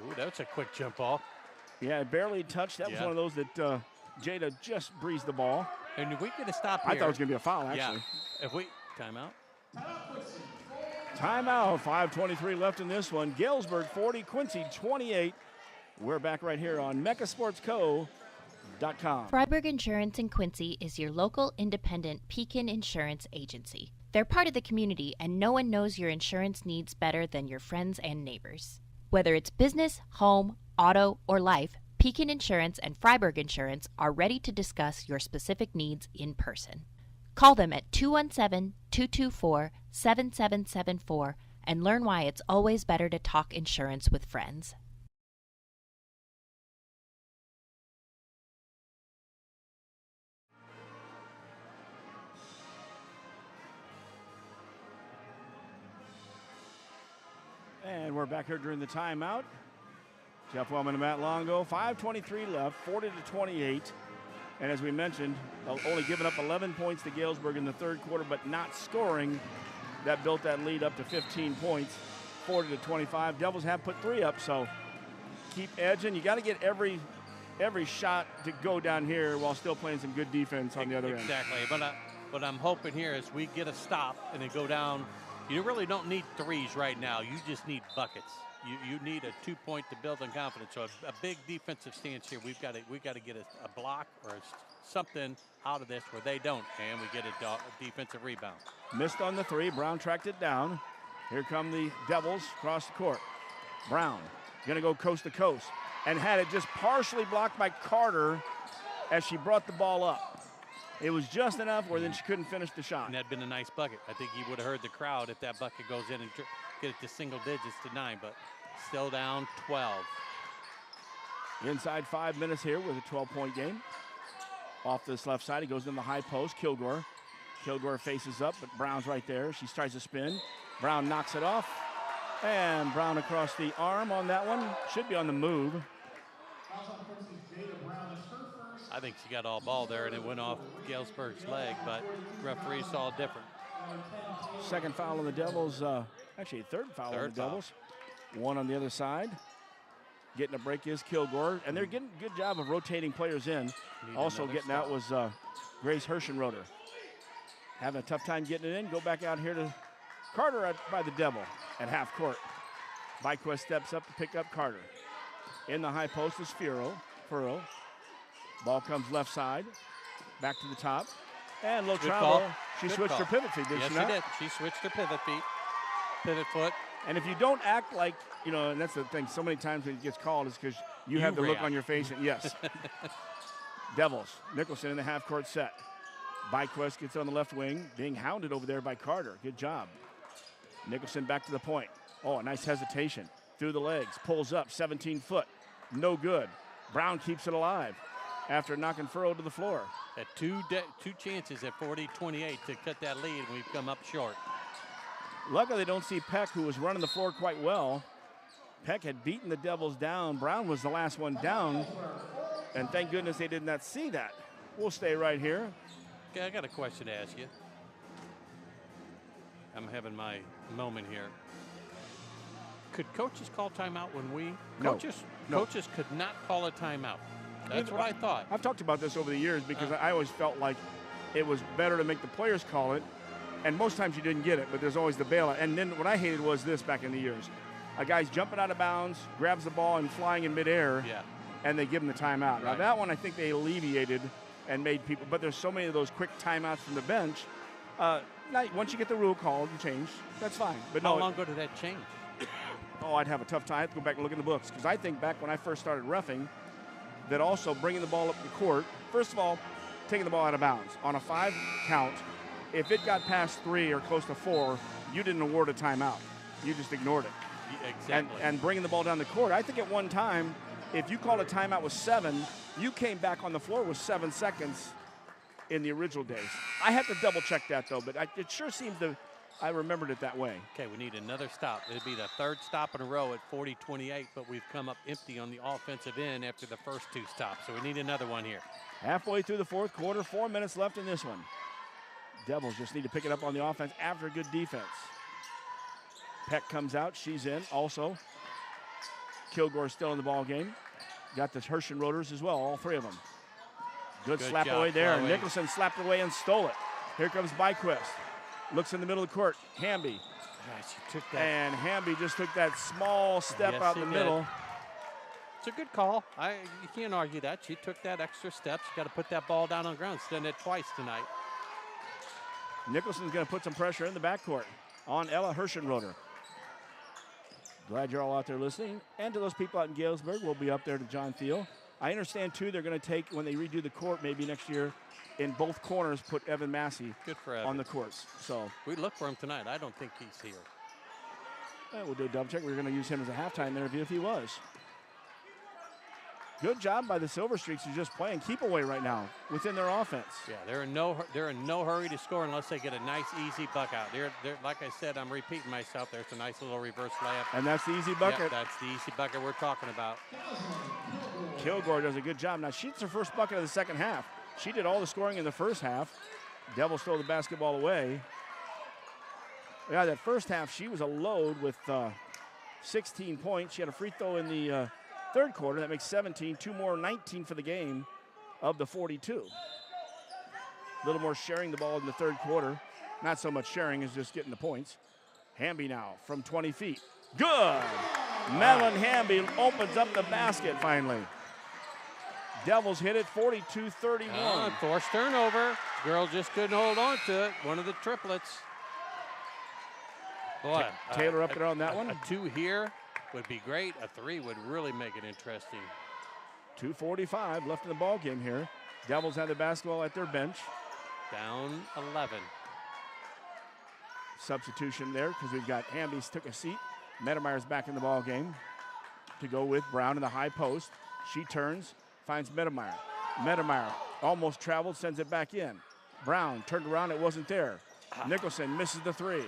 Ooh, that's a quick jump ball. Yeah, barely touched. That was one of those that Jada just breezed the ball. And if we could have stopped here. I thought it was going to be a foul, actually. Yeah. Timeout. Timeout. 5:23 left in this one. Galesburg 40, Quincy 28. We're back right here on MeccaSportsCo.com. Freiburg Insurance in Quincy is your local independent Pekin insurance agency. They're part of the community, and no one knows your insurance needs better than your friends and neighbors. Whether it's business, home, auto, or life, Pekin Insurance and Freiburg Insurance are ready to discuss your specific needs in person. Call them at 217-224-7774 and learn why it's always better to talk insurance with friends. And we're back here during the timeout. Jeff Wellman and Matt Longo. 5:23 left, 40-28. And as we mentioned, only giving up 11 points to Galesburg in the third quarter, but not scoring. That built that lead up to 15 points, 40-25. Devils have put 3 up, so keep edging. You got to get every shot to go down here while still playing some good defense on the other end. Exactly. But I'm hoping here is we get a stop and then go down. You really don't need threes right now. You just need buckets. you need a 2-point to build on confidence. So a big defensive stance here. We've got to get a block or something out of this where they don't, and we get a defensive rebound. Missed on the three. Brown tracked it down. Here come the Devils across the court. Brown going to go coast to coast and had it just partially blocked by Carter as she brought the ball up. It was just enough where then she couldn't finish the shot. And that'd been a nice bucket. I think you would have heard the crowd if that bucket goes in and get it to single digits to 9, but still down 12. Inside 5 minutes here with a 12-point game. Off this left side, he goes in the high post. Kilgore faces up, but Brown's right there. She tries to spin. Brown knocks it off. And Brown across the arm on that one. Should be on the move. I think she got all ball there, and it went off Galesburg's leg, but referee saw different. Second foul on the Devils. Actually, third foul on the Devils. One on the other side. Getting a break is Kilgore, and they're getting a good job of rotating players in. Also getting out was Grace Hirschenroder. Having a tough time getting it in. Go back out here to Carter by the Devil at half court. Byquist steps up to pick up Carter. In the high post is Furrow. Ball comes left side. Back to the top. And low travel. She switched her pivot feet, did she not? Yes, she did. She switched her pivot foot. And if you don't act like, and that's the thing, so many times when it gets called is because you have the look on your face. And yes. Devils. Nicholson in the half-court set. Byquist gets on the left wing, being hounded over there by Carter. Good job. Nicholson back to the point. Oh, a nice hesitation. Through the legs. Pulls up, 17 foot. No good. Brown keeps it alive after knocking Furrow to the floor. Had two chances at 40-28 to cut that lead, and we've come up short. Luckily, they don't see Peck, who was running the floor quite well. Peck had beaten the Devils down. Brown was the last one down, and thank goodness they did not see that. We'll stay right here. Okay, I got a question to ask you. I'm having my moment here. Could coaches call timeout when we? No. Coaches could not call a timeout. That's what I thought. I've talked about this over the years because I always felt like it was better to make the players call it. And most times you didn't get it, but there's always the bailout. And then what I hated was this back in the years. A guy's jumping out of bounds, grabs the ball, and flying in midair, and they give him the timeout. Right. Now, that one I think they alleviated and made people, but there's so many of those quick timeouts from the bench. Once you get the rule called, you change. That's fine. But how long ago did that change? I'd have a tough time. I have to go back and look in the books because I think back when I first started reffing, that also bringing the ball up the court, first of all, taking the ball out of bounds. On a 5 count, if it got past 3 or close to 4, you didn't award a timeout. You just ignored it. Exactly. And bringing the ball down the court, I think at one time, if you called a timeout with 7, you came back on the floor with 7 seconds in the original days. I have to double check that though, but it sure seems I remembered it that way. Okay, we need another stop. It'd be the third stop in a row at 40-28, but we've come up empty on the offensive end after the first 2 stops, so we need another one here. Halfway through the fourth quarter, 4 minutes left in this one. Devils just need to pick it up on the offense after a good defense. Peck comes out. She's in also. Kilgore still in the ball game. Got the Hirschenroders as well, all 3 of them. Good slap job, away there. Chloe. Nicholson slapped away and stole it. Here comes Byquist. Looks in the middle of the court. Hamby. She took that. And Hamby just took that small step out in the middle. It's a good call. You can't argue that. She took that extra step. She's got to put that ball down on the ground. She's done it twice tonight. Nicholson's going to put some pressure in the backcourt on Ella Hirschenroder. Glad you're all out there listening. And to those people out in Galesburg, we'll be up there to John Thiel. I understand, too, they're going to take, when they redo the court maybe next year, in both corners, put Evan Massey on the courts. So we look for him tonight. I don't think he's here. We'll do a double check. We're going to use him as a halftime interview if he was. Good job by the Silver Streaks who's just playing keep away right now within their offense. Yeah, they're in no hurry to score unless they get a nice easy buck out. They're like I said, I'm repeating myself. There's a nice little reverse layup. And that's the easy bucket. Yep, that's the easy bucket we're talking about. Kilgore does a good job. Now, she's her first bucket of the second half. She did all the scoring in the first half. Devils stole the basketball away. Yeah, that first half, she was a load with 16 points. She had a free throw in the third quarter. That makes 17. 2 more, 19 for the game of the 42. A little more sharing the ball in the third quarter. Not so much sharing as just getting the points. Hamby now from 20 feet. Good! Madeline Hamby opens up the basket finally. Devils hit it 42-31. Forced turnover. Girls just couldn't hold on to it. One of the triplets. Boy, Taylor up there on that one. A 2 here would be great. A 3 would really make it interesting. 2:45 left in the ball game here. Devils have the basketball at their bench. Down 11. Substitution there because we've got Hamby's took a seat. Mettemeyer's back in the ball game to go with Brown in the high post. She turns, finds Mettemeyer. Mettemeyer almost traveled, sends it back in. Brown turned around, it wasn't there. Nicholson misses the 3.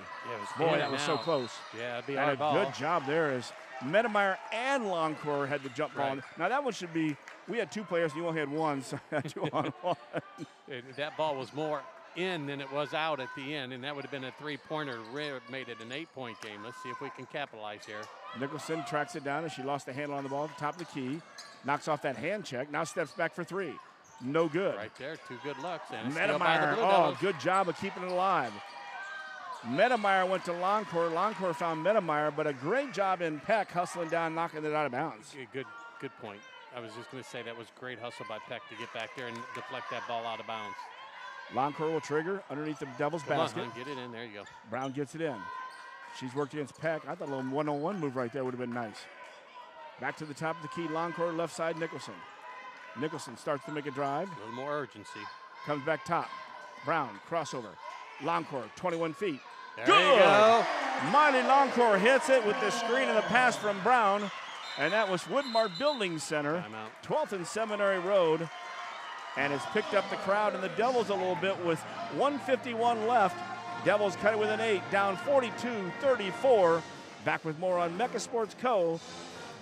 Boy, that was so close. Yeah, it'd be and our ball. Good job there as Mettemeyer and Longcore had the jump ball. Right. Now that one should be, we had 2 players and you only had 1, so 2-on-1. That ball was more in than it was out at the end, and that would have been a 3-pointer. Made it an 8-point game. Let's see if we can capitalize here. Nicholson tracks it down as she lost the handle on the ball at the top of the key. Knocks off that hand check. Now steps back for 3. No good. Right there, 2 good looks. And steal by the Mettemeyer, Blue Devils. good job of keeping it alive. Mettemeyer went to Longcore. Longcore found Mettemeyer, but a great job in Peck hustling down, knocking it out of bounds. Good point. I was just going to say that was great hustle by Peck to get back there and deflect that ball out of bounds. Longcore will trigger underneath the Devils' basket. Get it in. There you go. Brown gets it in. She's worked against Peck. I thought a little one-on-one move right there would have been nice. Back to the top of the key. Longcore, left side, Nicholson. Nicholson starts to make a drive. A little more urgency. Comes back top. Brown, crossover. Longcore, 21 feet. There Good! you go. Miley Longcore hits it with the screen and the pass from Brown. And that was Woodmart Building Center. 12th and Seminary Road. And it's picked up the crowd and the Devils a little bit with 1:51 left. Devils cut it with an 8, down 42-34. Back with more on Mecca Sports Co.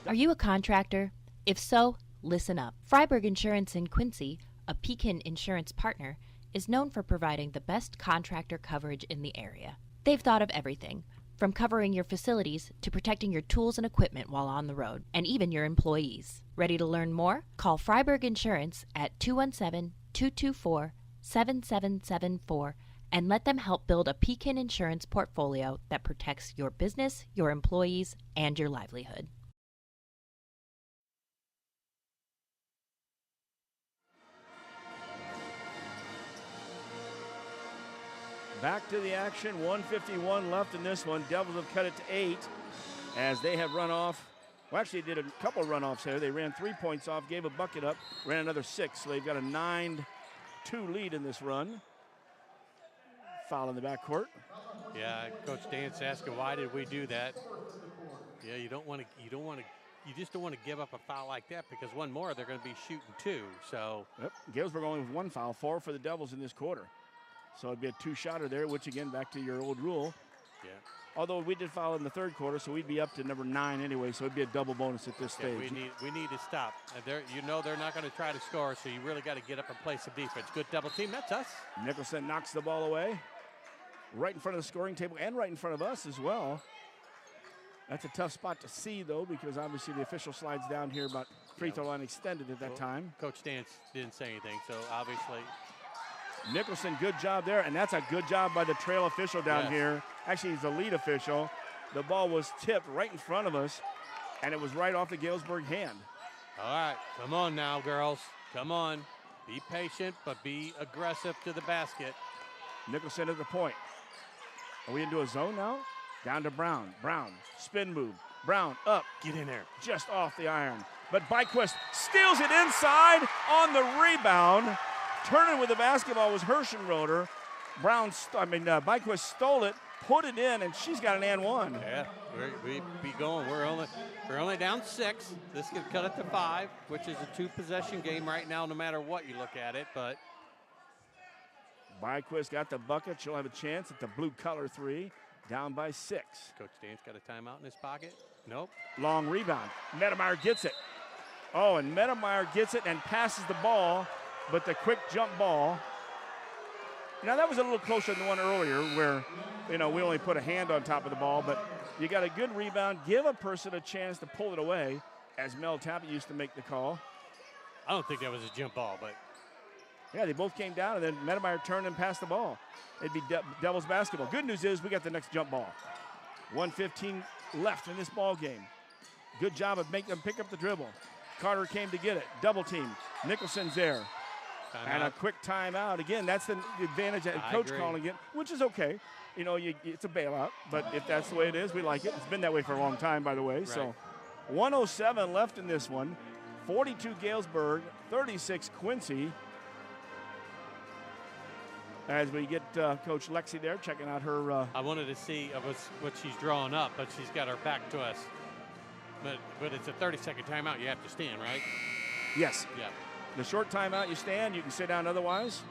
Are you a contractor? If so, listen up. Freiberg Insurance in Quincy, a Pekin insurance partner, is known for providing the best contractor coverage in the area. They've thought of everything, from covering your facilities to protecting your tools and equipment while on the road, and even your employees. Ready to learn more? Call Freiberg Insurance at 217-224-7774 and let them help build a Pekin insurance portfolio that protects your business, your employees, and your livelihood. Back to the action, 1:51 left in this one. Devils have cut it to 8 as they have run off. Well, actually, they did a couple runoffs here. They ran 3 points off, gave a bucket up, ran another 6. So they've got a 9-2 lead in this run. Foul in the backcourt. Yeah, Coach Dan's asking why did we do that? Yeah, you just don't want to give up a foul like that because one more they're going to be shooting 2. So yep. Galesburg only with 1 foul, 4 for the Devils in this quarter. So it'd be a 2-shotter there, which again, back to your old rule. Yeah. Although we did foul in the third quarter, so we'd be up to number 9 anyway, so it'd be a double bonus at this stage. We need to stop. They're not going to try to score, so you really got to get up and play some defense. Good double team, that's us. Nicholson knocks the ball away. Right in front of the scoring table and right in front of us as well. That's a tough spot to see, though, because obviously the official slides down here about free throw line extended at that time. Coach Dan didn't say anything, so obviously. Nicholson, good job there, and that's a good job by the trail official down here. Actually, he's the lead official. The ball was tipped right in front of us, and it was right off the Galesburg hand. All right, come on now, girls. Come on. Be patient, but be aggressive to the basket. Nicholson at the point. Are we into a zone now? Down to Brown. Brown, spin move. Brown up. Get in there. Just off the iron. But Byquist steals it inside on the rebound. Turning with the basketball was Herschenroder. Byquist stole it, put it in, and she's got an and one. Yeah, we be going. We're only down 6. This could cut it to 5, which is a 2-possession game right now, no matter what you look at it. But Byquist got the bucket. She'll have a chance at the blue color 3. Down by 6. Coach Dan's got a timeout in his pocket. Nope. Long rebound. Mettemeyer gets it. Oh, and Mettemeyer gets it and passes the ball, but the quick jump ball. Now, that was a little closer than the one earlier where, we only put a hand on top of the ball, but you got a good rebound. Give a person a chance to pull it away, as Mel Tappet used to make the call. I don't think that was a jump ball, but. Yeah, they both came down, and then Mettemeyer turned and passed the ball. It'd be Devils basketball. Good news is we got the next jump ball. 1:15 left in this ball game. Good job of making them pick up the dribble. Carter came to get it. Double team. Nicholson's there. And a quick timeout. Again, that's the advantage that coach calling it, which is okay. You know, it's a bailout, but if that's the way it is, we like it. It's been that way for a long time, by the way. Right. So 107 left in this one. 42 Galesburg, 36 Quincy. As we get Coach Lexi there checking out her. I wanted to see what she's drawing up, but she's got her back to us. But it's a 30-second timeout. You have to stand, right? Yes. Yeah. The short timeout, you stand. You can sit down otherwise.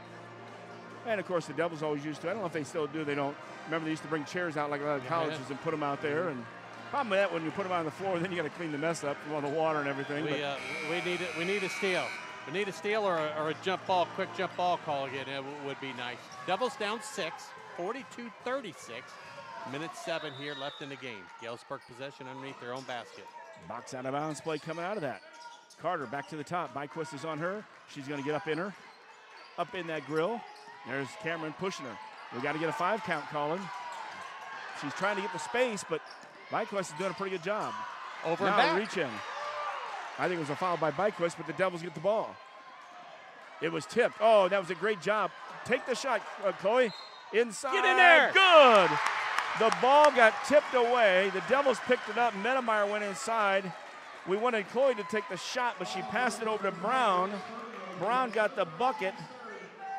And, of course, the Devils always used to. I don't know if they still do. They don't. Remember, they used to bring chairs out like a lot of colleges and put them out there. And problem with that, when you put them out on the floor, then you got to clean the mess up from all the water and everything. We need a steal. We need a steal or a jump ball, quick jump ball call again. It would be nice. Devils down 6, 42-36. Minute 7 here left in the game. Galesburg possession underneath their own basket. Box out of bounds play coming out of that. Carter back to the top. Byquist is on her. She's going to get up in her. Up in that grill. There's Cameron pushing her. We got to get a 5 count calling. She's trying to get the space, but Byquist is doing a pretty good job. Over now and back. Reach in. I think it was a foul by Byquist, but the Devils get the ball. It was tipped. Oh, that was a great job. Take the shot, Chloe. Inside. Get in there. Good. The ball got tipped away. The Devils picked it up. Medemeyer went inside. We wanted Chloe to take the shot, but she passed it over to Brown. Brown got the bucket,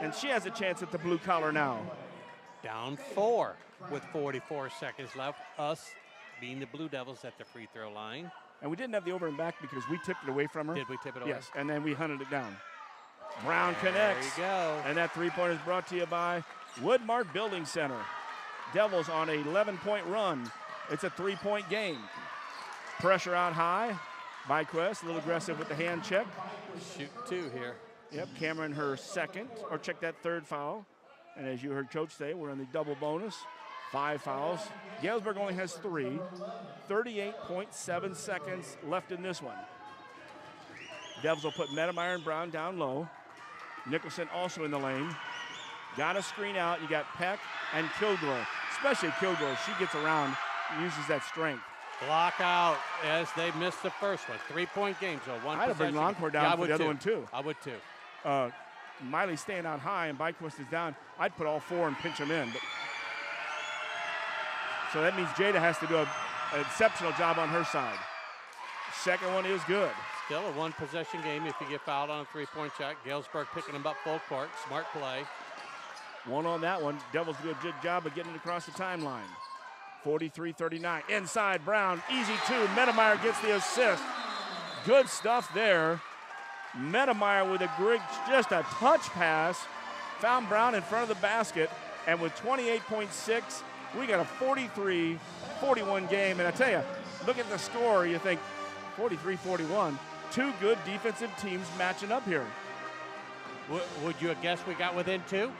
and she has a chance at the blue collar now. Down 4 with 44 seconds left. Us being the Blue Devils at the free throw line. And we didn't have the over and back because we tipped it away from her. Did we tip it away? Yes, and then we hunted it down. Brown connects. There you go. And that three-pointer is brought to you by Woodmark Building Center. Devils on an 11-point run. It's a 3-point game. Pressure out high. Byquist, a little aggressive with the hand check. Shoot 2 here. Yep, Cameron her second, or check that third foul. And as you heard Coach say, we're in the double bonus. 5 fouls. Galesburg only has 3. 38.7 seconds left in this one. Devils will put Medemeyer and Brown down low. Nicholson also in the lane. Got a screen out. You got Peck and Kilgore, especially Kilgore. She gets around and uses that strength. Block out as they missed the first one. 3-point game, so one I'd have bring Longcore down for the other one, too. I would, too. Miley's staying out high and Byquist is down. I'd put all 4 and pinch them in. But so that means Jada has to do an exceptional job on her side. Second one is good. Still a 1-possession game if you get fouled on a 3-point shot. Galesburg picking them up full court. Smart play. 1 on that one. Devils do a good job of getting it across the timeline. 43-39. Inside, Brown. Easy 2. Medemeyer gets the assist. Good stuff there. Medemeyer with a great, just a touch pass. Found Brown in front of the basket. And with 28.6, we got a 43-41 game. And I tell you, look at the score. You think 43-41. 2 good defensive teams matching up here. Would you have guessed we got within 2?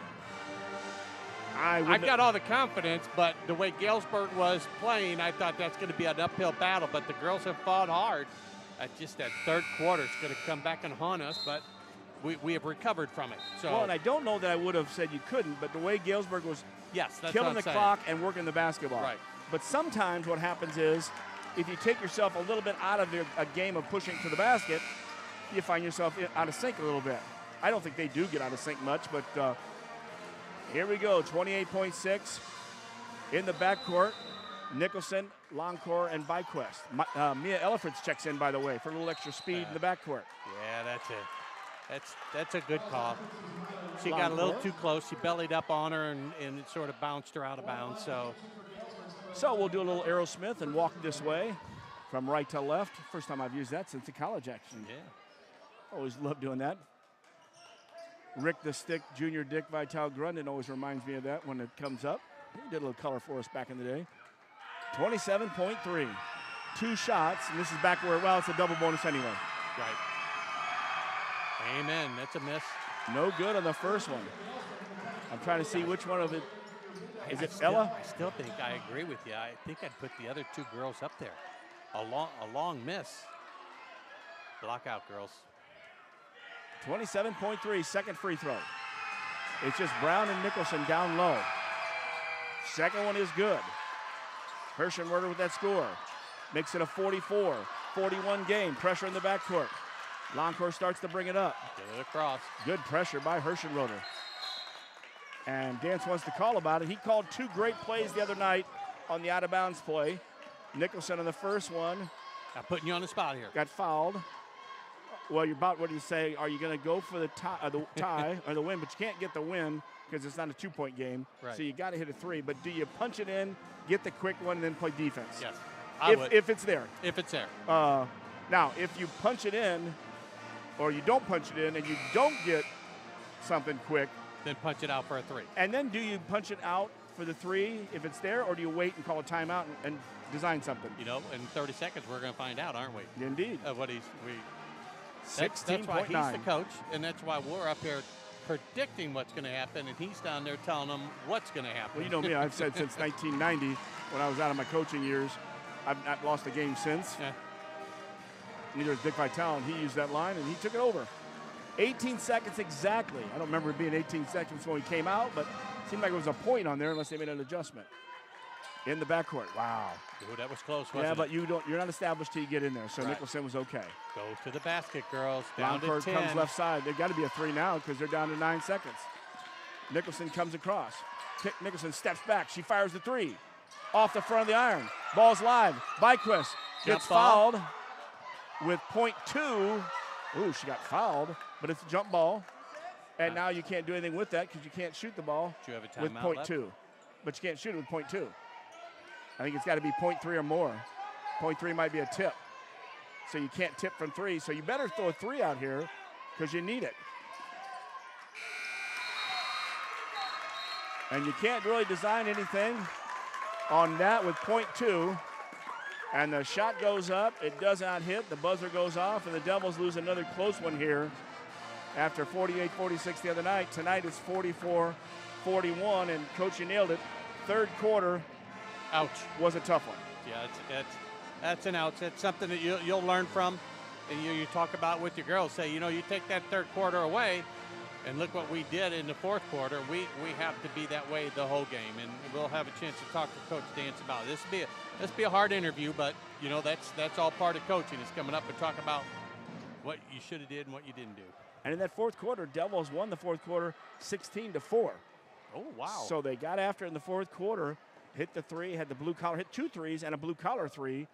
I've got all the confidence, but the way Galesburg was playing, I thought that's going to be an uphill battle. But the girls have fought hard. Just that third quarter is going to come back and haunt us, but we have recovered from it. So, well, and I don't know that I would have said you couldn't, but the way Galesburg was killing the clock and working the basketball. Right. But sometimes what happens is if you take yourself a little bit out of a game of pushing to the basket, you find yourself out of sync a little bit. I don't think they do get out of sync much, but here we go, 28.6 in the backcourt. Nicholson, Longcore, and Byquist. Mia Elifrance checks in, by the way, for a little extra speed in the backcourt. Yeah, that's a good call. She got a little too close. She bellied up on her and it sort of bounced her out of bounds. So we'll do a little Aerosmith and walk this way from right to left. First time I've used that since the college action. Yeah. Always love doing that. Rick the Stick, Junior Dick Vitale Grundon always reminds me of that when it comes up. He did a little color for us back in the day. 27.3. 2 shots, and this is back where, well, it's a double bonus anyway. Right. Amen. That's a miss. No good on the first one. I'm trying to see which one of it. Is it Ella? I still think I agree with you. I think I'd put the other 2 girls up there. A long miss. Block out, girls. 27.3, second free throw. It's just Brown and Nicholson down low. Second one is good. Hirschenwerder with that score. Makes it a 44. 41 game. Pressure in the backcourt. Longcourt starts to bring it up. Get it across. Good pressure by Herschenroder. And Dance wants to call about it. He called 2 great plays the other night on the out-of-bounds play. Nicholson on the first one. I'm putting you on the spot here. Got fouled. Well, you're about, what do you say? Are you going to go for the tie or the win? But you can't get the win because it's not a 2-point game. Right. So you got to hit a 3. But do you punch it in, get the quick one, and then play defense? Yes. If it's there. If it's there. Now, if you punch it in or you don't punch it in and you don't get something quick, then punch it out for a 3. And then do you punch it out for the 3 if it's there, or do you wait and call a timeout and design something? You know, in 30 seconds we're going to find out, aren't we? Indeed. What he's 16.9. That's why he's the coach, and that's why we're up here predicting what's going to happen, and he's down there telling them what's going to happen. Well, you know me. I've said since 1990, when I was out of my coaching years, I've not lost a game since. Yeah. Neither has Dick Vitale, and he used that line, and he took it over. 18 seconds exactly. I don't remember it being 18 seconds when he came out, but it seemed like it was a point on there unless they made an adjustment. In the backcourt. Wow. Ooh, that was close, wasn't Yeah, it? but you're not established till you get in there, so Right. Nicholson was okay. Go to the basket, girls. Down Longcourt to 10. comes left side. They've got to be a 3 now because they're down to 9 seconds. Nicholson comes across. Nicholson steps back. She fires the 3. Off the front of the iron. Ball's live. Byquist gets fouled with .2. Ooh, she got fouled, but it's a jump ball. And now you can't do anything with that because you can't shoot the ball Do you have a with timeout left? .2. But you can't shoot it with .2. I think it's got to be .3 or more. .3 might be a tip. So you can't tip from 3. So you better throw a 3 out here because you need it. And you can't really design anything on that with .2. And the shot goes up. It does not hit. The buzzer goes off, and the Devils lose another close one here after 48-46 the other night. Tonight it's 44-41, and Coach, you nailed it. Third quarter was a tough one. Yeah, that's an ouch. It's something that you'll learn from, and you talk about with your girls. Say, you take that third quarter away, and look what we did in the fourth quarter. We have to be that way the whole game, and we'll have a chance to talk to Coach Dance about it. This be a hard interview, but that's all part of coaching. Is coming up and talk about what you should have did and what you didn't do. And in that fourth quarter, Devils won the fourth quarter 16-4. Oh wow! So they got after it in the fourth quarter, hit the 3, had the blue collar, hit 2 threes and a blue collar 3,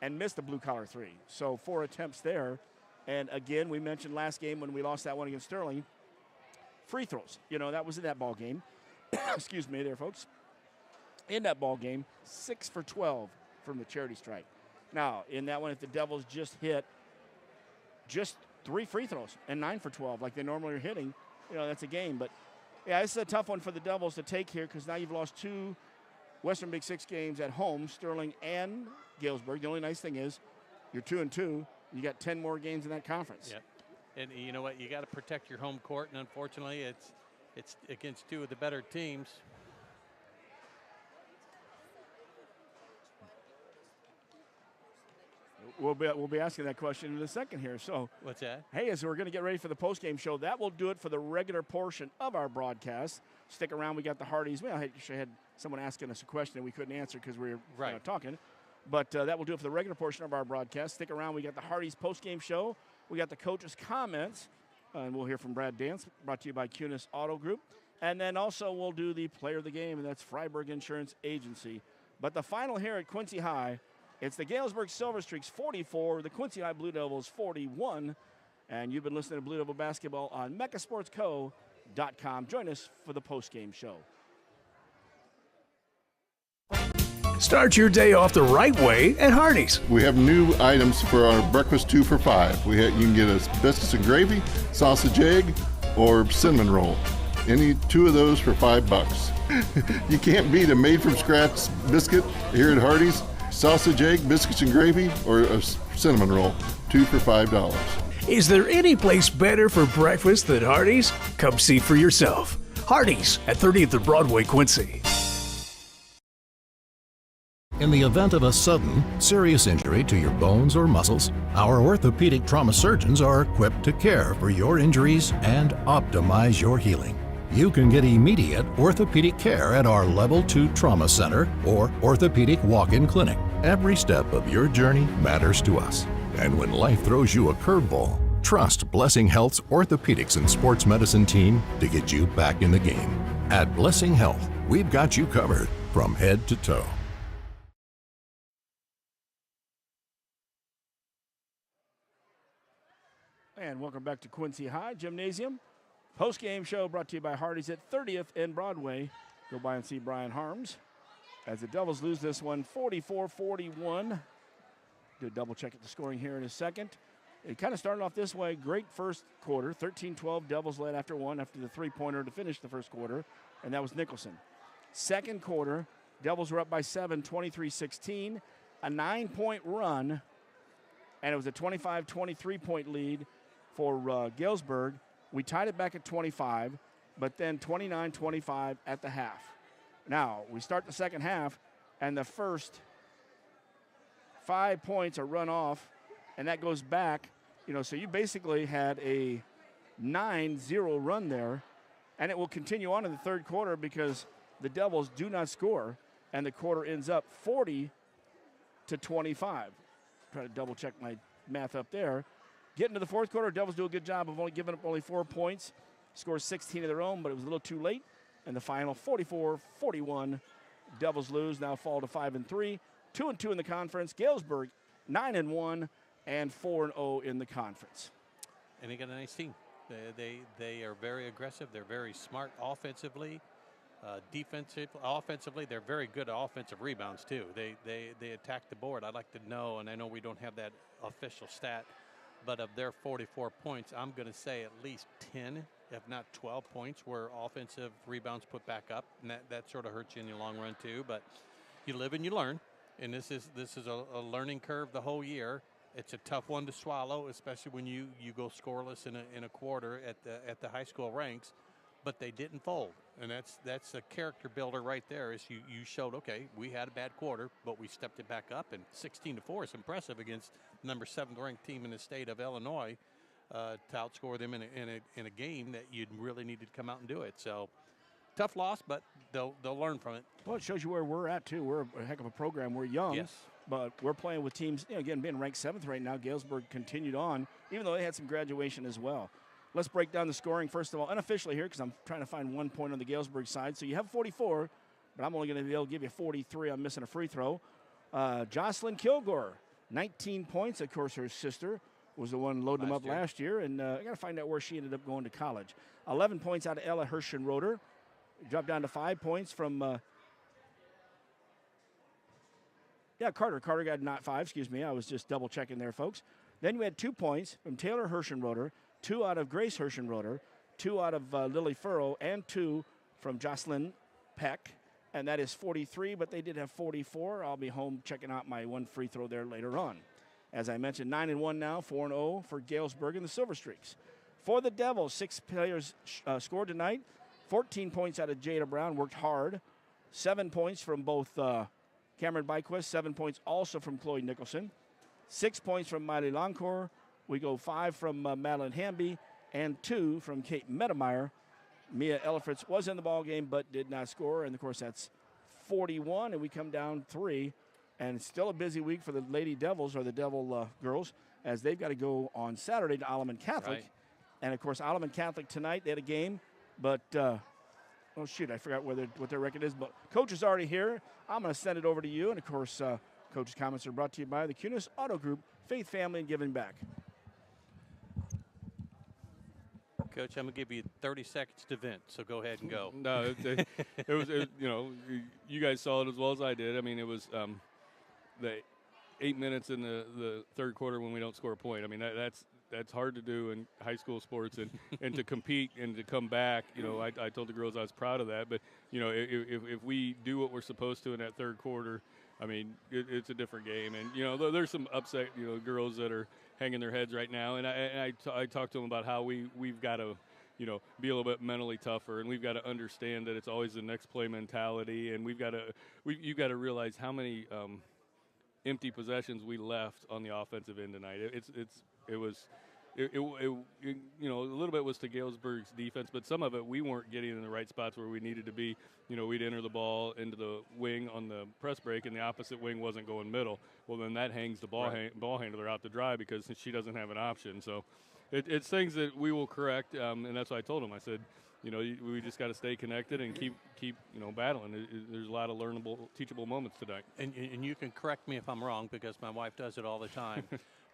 and missed the blue collar 3. So 4 attempts there. And again, we mentioned last game when we lost that one against Sterling. Free throws, that was in that ball game. Excuse me there, folks. In that ball game, 6 for 12 from the charity stripe. Now, in that one, if the Devils just hit 3 free throws and 9 for 12 like they normally are hitting, that's a game. But, yeah, this is a tough one for the Devils to take here because now you've lost 2 Western Big Six games at home, Sterling and Galesburg. The only nice thing is you're 2-2. You got 10 more games in that conference. Yep. And you know what? You got to protect your home court, and unfortunately, it's against 2 of the better teams. We'll be asking that question in a second here. So what's that? Hey, as we're going to get ready for the post-game show, that will do it for the regular portion of our broadcast. Stick around. We got the Hardys. Well, I actually had someone asking us a question that we couldn't answer because we were talking. But that will do it for the regular portion of our broadcast. Stick around. We got the Hardys post-game show. We got the coaches' comments, and we'll hear from Brad Dance, brought to you by QHS Auto Group. And then also we'll do the player of the game, and that's Freiburg Insurance Agency. But the final here at Quincy High, it's the Galesburg Silver Streaks 44, the Quincy High Blue Devils 41. And you've been listening to Blue Devil Basketball on MeccaSportsCo.com. Join us for the post-game show. Start your day off the right way at Hardee's. We have new items for our breakfast 2 for $5. You can get a biscuits and gravy, sausage egg, or cinnamon roll. Any 2 of those for $5. You can't beat a made-from-scratch biscuit here at Hardee's. Sausage egg, biscuits and gravy, or a cinnamon roll. 2 for $5. Is there any place better for breakfast than Hardee's? Come see for yourself. Hardee's at 30th and Broadway, Quincy. In the event of a sudden, serious injury to your bones or muscles, our orthopedic trauma surgeons are equipped to care for your injuries and optimize your healing. You can get immediate orthopedic care at our Level 2 Trauma Center or Orthopedic Walk-In Clinic. Every step of your journey matters to us. And when life throws you a curveball, trust Blessing Health's orthopedics and sports medicine team to get you back in the game. At Blessing Health, we've got you covered from head to toe. And welcome back to Quincy High Gymnasium. Post-game show brought to you by Hardee's at 30th and Broadway. Go by and see Brian Harms. As the Devils lose this one 44-41. Do a double check at the scoring here in a second. It kind of started off this way. Great first quarter. 13-12. Devils led after one after the three-pointer to finish the first quarter, and that was Nicholson. Second quarter, Devils were up by 7, 23-16. A 9-point run, and it was a 25, 23-point lead for Galesburg. We tied it back at 25, but then 29-25 at the half. Now, we start the second half, and the first 5 points are run off, and that goes back. So you basically had a 9-0 run there, and it will continue on in the third quarter because the Devils do not score, and the quarter ends up 40-25. Try to double check my math up there. Getting to the fourth quarter, Devils do a good job of only giving up only 4 points. Score 16 of their own, but it was a little too late. And the final 44-41. Devils lose, now fall to 5-3. 2-2 in the conference. Galesburg 9-1 and 4-0 in the conference. And they got a nice team. They are very aggressive. They're very smart offensively. Offensively, they're very good at offensive rebounds too. They attack the board. I'd like to know, and I know we don't have that official stat, but of their 44 points, I'm going to say at least 10, if not 12 points were offensive rebounds put back up, and that sort of hurts you in the long run too. But you live and you learn, and this is a learning curve the whole year. It's a tough one to swallow, especially when you go scoreless in a quarter at the high school ranks. But they didn't fold, and that's a character builder right there. Is you showed, okay, we had a bad quarter, but we stepped it back up, and 16-4 is impressive against the number 7 ranked team in the state of Illinois to outscore them in a game that you really needed to come out and do it. So tough loss, but they'll learn from it. Well, it shows you where we're at too. We're a heck of a program. We're young, yes, but we're playing with teams. Again, being ranked 7th right now, Galesburg continued on, even though they had some graduation as well. Let's break down the scoring, first of all, unofficially here, because I'm trying to find 1 point on the Galesburg side. So you have 44, but I'm only going to be able to give you 43. I'm missing a free throw. Jocelyn Kilgore, 19 points. Of course, her sister was the one loading them up last year, and I got to find out where she ended up going to college. 11 points out of Ella Hirschenroder. Dropped down to 5 points from Carter. Carter got not 5, excuse me. I was just double-checking there, folks. Then you had 2 points from Taylor Hirschenroder, 2 out of Grace Hirschenroder, 2 out of Lily Furrow, and 2 from Jocelyn Peck. And that is 43, but they did have 44. I'll be home checking out my 1 free throw there later on. As I mentioned, 9-1 now, 4-0 for Galesburg and the Silver Streaks. For the Devils, 6 players scored tonight. 14 points out of Jada Brown, worked hard. 7 points from both Cameron Byquist, 7 points also from Chloe Nicholson. 6 points from Miley Longcore. We go 5 from Madeline Hamby and 2 from Kate Medemeyer. Mia Ellifritz was in the ball game but did not score, and of course that's 41, and we come down 3. And it's still a busy week for the Lady Devils, or the Devil girls, as they've got to go on Saturday to Alleman Catholic. Right. And of course, Alleman Catholic tonight, they had a game, but I forgot what their record is. But Coach is already here. I'm going to send it over to you. And of course, Coach's comments are brought to you by the Cunis Auto Group, Faith, Family, and Giving Back. Coach, I'm going to give you 30 seconds to vent, so go ahead and go. No, it was you guys saw it as well as I did. I mean, it was the 8 minutes in the third quarter when we don't score a point. I mean, that's hard to do in high school sports, and to compete and to come back. I told the girls I was proud of that. But if we do what we're supposed to in that third quarter, I mean, it's a different game. And there's some upset girls that are hanging their heads right now. And I talked to them about how we've got to be a little bit mentally tougher, and we've got to understand that it's always the next play mentality, and you got to realize how many empty possessions we left on the offensive end tonight. It was you know, a little bit was to Galesburg's defense, but some of it we weren't getting in the right spots where we needed to be. You know, we'd enter the ball into the wing on the press break, and the opposite wing wasn't going middle. Well, then that hangs the ball handler out to dry because she doesn't have an option. So it's things that we will correct, and that's what I told him. I said, you know, we just got to stay connected and keep you know, battling. There's a lot of learnable, teachable moments tonight. And you can correct me if I'm wrong because my wife does it all the time.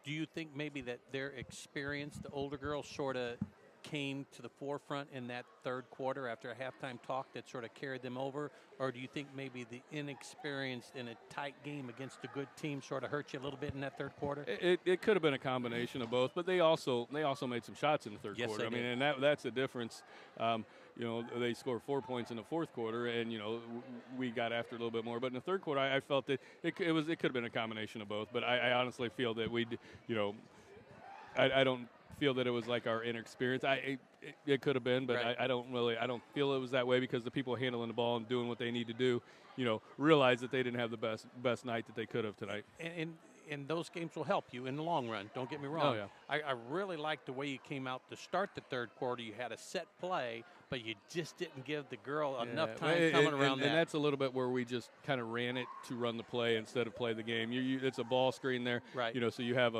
Do you think maybe that their experience, the older girls, sort of came to the forefront in that third quarter after a halftime talk that sort of carried them over? Or do you think maybe the inexperienced in a tight game against a good team sort of hurt you a little bit in that third quarter? It could have been a combination of both, but they also made some shots in the third quarter. I mean, and that's the difference. You know, they scored 4 points in the fourth quarter, and you know, we got after a little bit more. But in the third quarter, I felt that it could have been a combination of both. But I honestly feel that I don't feel that it was like our inexperience. It could have been, but right. I don't feel it was that way because the people handling the ball and doing what they need to do, you know, realize that they didn't have the best night that they could have tonight. And those games will help you in the long run. Don't get me wrong. Oh, yeah. I really liked the way you came out to start the third quarter. You had a set play, but you just didn't give the girl enough time coming around that. And that's a little bit where we just kind of ran it to run the play instead of play the game. It's a ball screen there, right? You know, so you have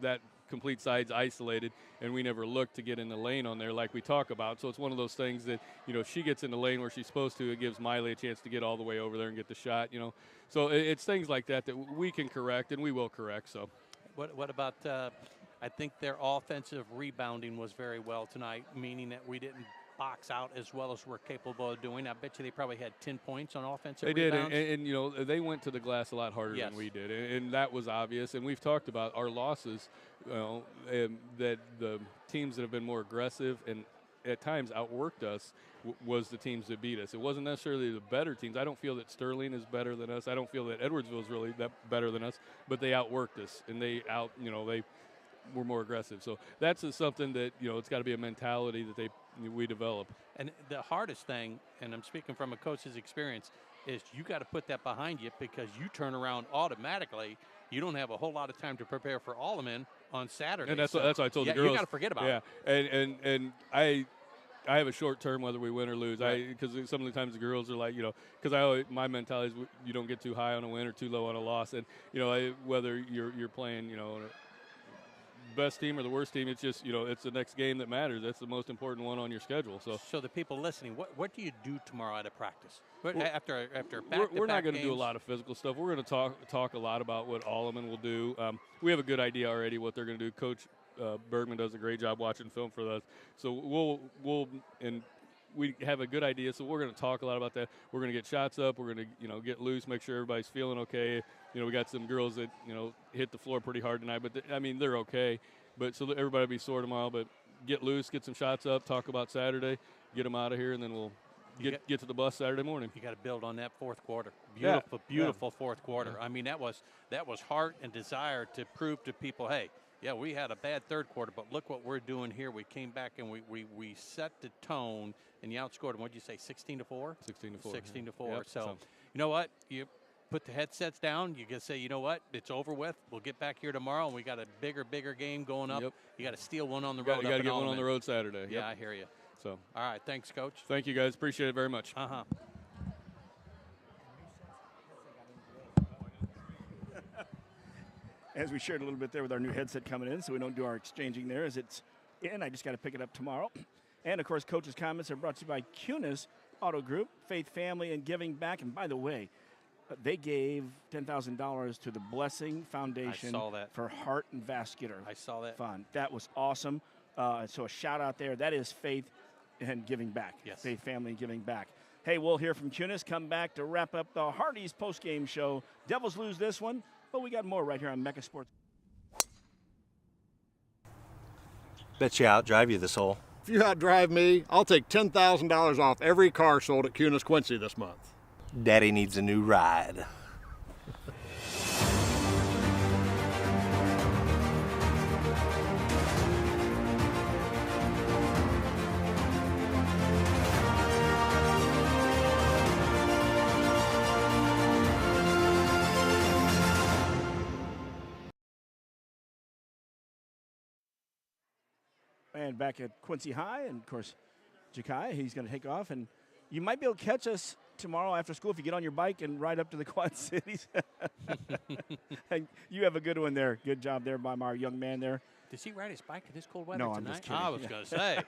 that complete side's isolated, and we never look to get in the lane on there like we talk about. So it's one of those things that, you know, if she gets in the lane where she's supposed to, it gives Miley a chance to get all the way over there and get the shot, you know. So it's things like that we can correct, and we will correct. So what about I think their offensive rebounding was very well tonight, meaning that we didn't box out as well as we're capable of doing. I bet you they probably had 10 points on offensive rebounds. They did, and you know, they went to the glass a lot harder than we did, and that was obvious. And we've talked about our losses, you know, that the teams that have been more aggressive and at times outworked us was the teams that beat us. It wasn't necessarily the better teams. I don't feel that Sterling is better than us. I don't feel that Edwardsville is really that better than us, but they outworked us, and they were more aggressive. So that's something that, you know, it's got to be a mentality that we develop. And the hardest thing, and I'm speaking from a coach's experience, is you got to put that behind you because you turn around automatically. You don't have a whole lot of time to prepare for Alleman on Saturday. And that's what I told the girls. You got to forget about it. Yeah, and I have a short term whether we win or lose. Right. Because some of the times the girls are like, you know, because my mentality is you don't get too high on a win or too low on a loss. And, you know, whether you're playing, you know, best team or the worst team, it's just, you know, it's the next game that matters. That's the most important one on your schedule. So the people listening, what do you do tomorrow at a practice? After we're not going to do a lot of physical stuff. We're going to talk a lot about what Alleman will do. We have a good idea already what they're going to do. Coach Bergman does a great job watching film for us. So we have a good idea, so we're going to talk a lot about that. We're going to get shots up. We're going to, you know, get loose, make sure everybody's feeling okay. You know, we got some girls that, you know, hit the floor pretty hard tonight, but they're okay. But so that everybody will be sore tomorrow. But get loose, get some shots up, talk about Saturday, get them out of here, and then we'll get to the bus Saturday morning. You got to build on that fourth quarter. Beautiful fourth quarter. I mean, that was heart and desire to prove to people, hey, yeah, we had a bad third quarter, but look what we're doing here. We came back and we set the tone, and you outscored them. What did you say, 16-4? 16-4. 16-4. Yep. So, you know what? You put the headsets down. You can say, you know what? It's over with. We'll get back here tomorrow, and we got a bigger game going up. Yep. You got to steal one on the road. You got to get one on the road Saturday. Yeah, Yep. I hear you. So, all right. Thanks, Coach. Thank you, guys. Appreciate it very much. As we shared a little bit there with our new headset coming in, so we don't do our exchanging there as it's in. I just got to pick it up tomorrow. And, of course, Coach's comments are brought to you by Kunis Auto Group, Faith Family, and Giving Back. And, by the way, they gave $10,000 to the Blessing Foundation for Heart and Vascular Fund. That was awesome. So a shout-out there. That is Faith and Giving Back. Yes. Faith Family and Giving Back. Hey, we'll hear from Kunis. Come back to wrap up the Hardee's post-game show. Devils lose this one. But we got more right here on Mecca Sports. Bet you outdrive you this hole. If you outdrive me, I'll take $10,000 off every car sold at Kunis Quincy this month. Daddy needs a new ride. And back at Quincy High, and of course, Jakai, he's going to take off. And you might be able to catch us tomorrow after school if you get on your bike and ride up to the Quad Cities. And you have a good one there. Good job there by our young man there. Does he ride his bike in this cold weather No, tonight? I'm just kidding. I was going to say.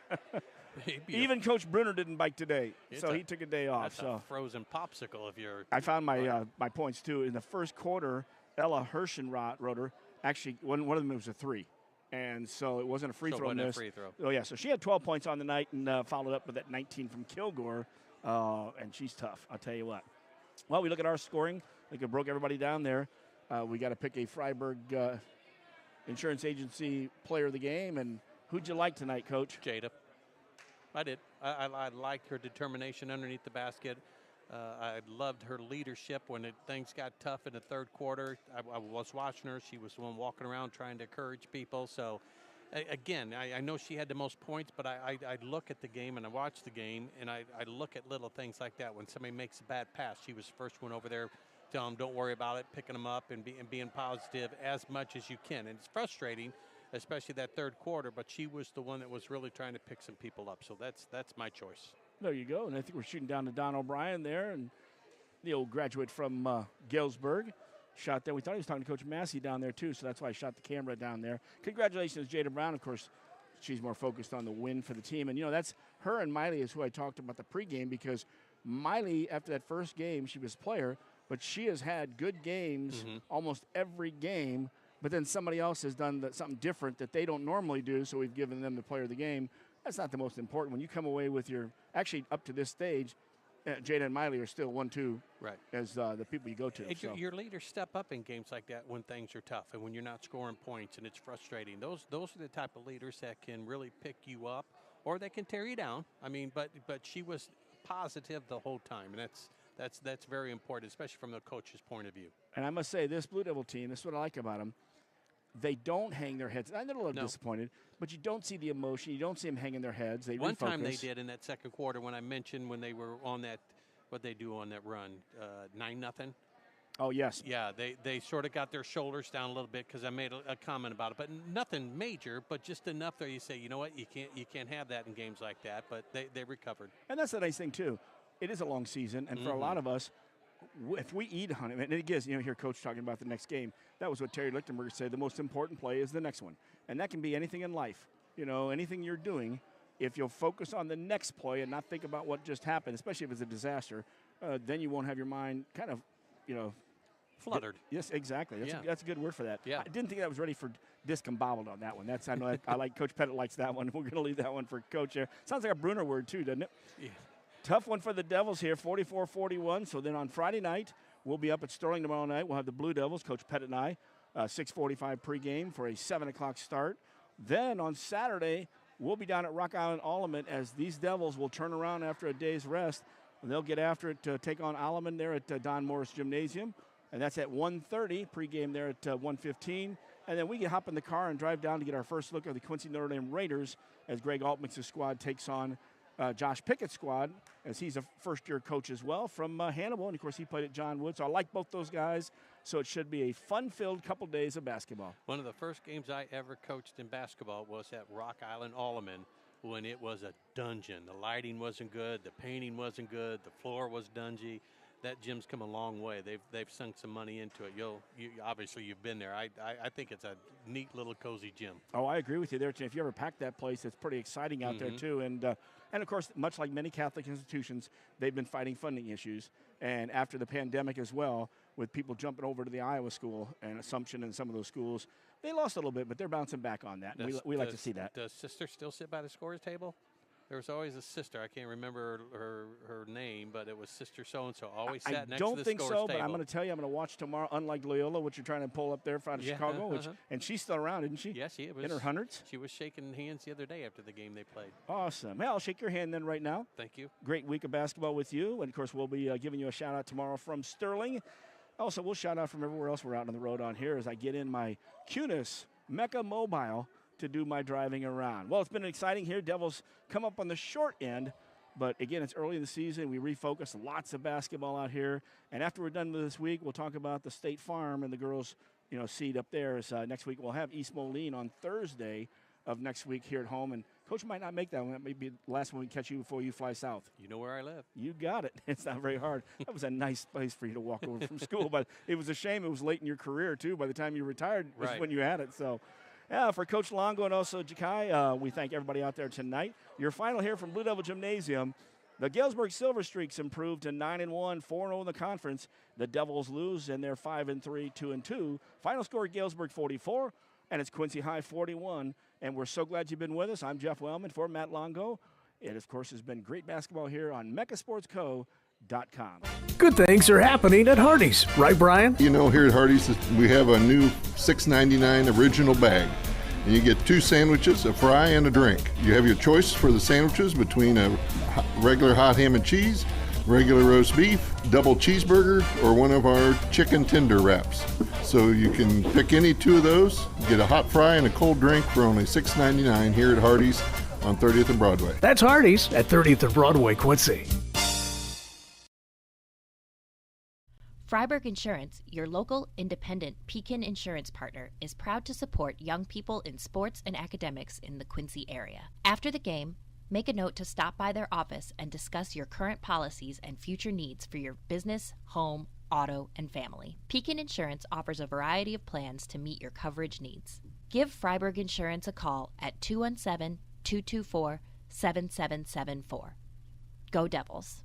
Even Coach Bruner didn't bike today, so he took a day off. That's a frozen popsicle if you're. I found my my points too. In the first quarter, Ella Hirschenroder actually one of them was a 3, and so it wasn't a free throw miss. Free throw. Oh yeah, so she had 12 points on the night and followed up with that 19 from Kilgore, and she's tough. I'll tell you what. Well, we look at our scoring. I think it broke everybody down there. We got to pick a Freiburg Insurance Agency player of the game, and who'd you like tonight, Coach? Jada. I did. I liked her determination underneath the basket. I loved her leadership when things got tough in the third quarter. I was watching her. She was the one walking around trying to encourage people. So, again, I know she had the most points, but I look at the game and I watch the game, and I look at little things like that. When somebody makes a bad pass, she was the first one over there, telling them don't worry about it, picking them up and being positive as much as you can. And it's frustrating, especially that third quarter, but she was the one that was really trying to pick some people up. So that's my choice. There you go. And I think we're shooting down to Don O'Brien there, and the old graduate from Galesburg shot there. We thought he was talking to Coach Massey down there, too, so that's why I shot the camera down there. Congratulations, Jada Brown. Of course, she's more focused on the win for the team. And, that's her and Miley is who I talked about the pregame, because Miley, after that first game, she was player, but she has had good games almost every game. But then somebody else has done something different that they don't normally do, so we've given them the player of the game. That's not the most important. When you come away with actually up to this stage, Jada and Miley are still 1-2 as the people you go to. So. Your leaders step up in games like that when things are tough and when you're not scoring points and it's frustrating. Those are the type of leaders that can really pick you up or they can tear you down. I mean, but she was positive the whole time, and that's very important, especially from the coach's point of view. And I must say, this Blue Devil team, this is what I like about them. They don't hang their heads. I'm a little disappointed, but you don't see the emotion. You don't see them hanging their heads. They One refocus. time they did in that second quarter when I mentioned when they were on that, what they do on that run, 9-0. Oh, yes. Yeah, they sort of got their shoulders down a little bit because I made a comment about it, but nothing major, but just enough there you say, you know what, you can't have that in games like that, but they recovered. And that's the nice thing, too. It is a long season, and for a lot of us, if we eat on it, and it gives, hear Coach talking about the next game, that was what Terry Lichtenberger said, the most important play is the next one. And that can be anything in life, anything you're doing. If you'll focus on the next play and not think about what just happened, especially if it's a disaster, then you won't have your mind kind of, fluttered. Yes, exactly. That's a good word for that. Yeah. I didn't think that was ready for discombobbled on that one. I know I like Coach Pettit likes that one. We're going to leave that one for Coach. Sounds like a Bruner word, too, doesn't it? Yeah. Tough one for the Devils here, 44-41. So then on Friday night, we'll be up at Sterling tomorrow night. We'll have the Blue Devils, Coach Pettit and I, 6:45 pregame for a 7 o'clock start. Then on Saturday, we'll be down at Rock Island Alleman as these Devils will turn around after a day's rest. And they'll get after it to take on Alleman there at Don Morris Gymnasium. And that's at 1:30, pregame there at 1:15. And then we can hop in the car and drive down to get our first look at the Quincy Notre Dame Raiders as Greg Altmix's squad takes on Josh Pickett's squad, as he's a first-year coach as well from Hannibal. And, of course, he played at John Wood. So I like both those guys. So it should be a fun-filled couple days of basketball. One of the first games I ever coached in basketball was at Rock Island Alleman when it was a dungeon. The lighting wasn't good. The painting wasn't good. The floor was dungy. That gym's come a long way. They've sunk some money into it. Obviously you've been there. I think it's a neat little cozy gym. Oh, I agree with you there. If you ever pack that place, it's pretty exciting out there too. And of course, much like many Catholic institutions, they've been fighting funding issues. And after the pandemic as well, with people jumping over to the Iowa school and Assumption and some of those schools, they lost a little bit, but they're bouncing back on that. We like to see that. Does Sister still sit by the scorer's table? There was always a sister. I can't remember her name, but it was Sister so-and-so. Always sat next to the scorer's table. I don't think so, but I'm going to tell you, I'm going to watch tomorrow, unlike Loyola, which you're trying to pull up there out of Chicago. And she's still around, isn't she? Yes, she was. In her hundreds? She was shaking hands the other day after the game they played. Awesome. Hey, I'll shake your hand then right now. Thank you. Great week of basketball with you. And, of course, we'll be giving you a shout-out tomorrow from Sterling. Also, we'll shout out from everywhere else we're out on the road on here as I get in my Cunis Mecca Mobile to do my driving around. Well, it's been exciting here. Devils come up on the short end, but again, it's early in the season. We refocus, lots of basketball out here. And after we're done with this week, we'll talk about the State Farm and the girls, seed up there. As next week we'll have East Moline on Thursday of next week here at home. And Coach might not make that one. That may be the last one we catch you before you fly south. You know where I live. You got it. It's not very hard. That was a nice place for you to walk over from school, but it was a shame it was late in your career, too. By the time you retired was when you had it. So, yeah, for Coach Longo and also Jakai, we thank everybody out there tonight. Your final here from Blue Devil Gymnasium. The Galesburg Silver Streaks improved to 9-1, 4-0 in the conference. The Devils lose, and they're 5-3, 2-2. Final score: Galesburg 44, and it's Quincy High 41. And we're so glad you've been with us. I'm Jeff Wellman for Matt Longo. It, of course, has been great basketball here on MeccaSportsCo.com. Good things are happening at Hardee's, right, Brian? You know, here at Hardee's, we have a new $6.99 original bag. And you get 2 sandwiches, a fry, and a drink. You have your choice for the sandwiches between a regular hot ham and cheese, regular roast beef, double cheeseburger, or one of our chicken tender wraps. So you can pick any 2 of those, get a hot fry and a cold drink for only $6.99 here at Hardee's on 30th and Broadway. That's Hardee's at 30th and Broadway, Quincy. Freiburg Insurance, your local independent Pekin insurance partner, is proud to support young people in sports and academics in the Quincy area. After the game, make a note to stop by their office and discuss your current policies and future needs for your business, home, auto, and family. Pekin Insurance offers a variety of plans to meet your coverage needs. Give Freiburg Insurance a call at 217-224-7774. Go Devils.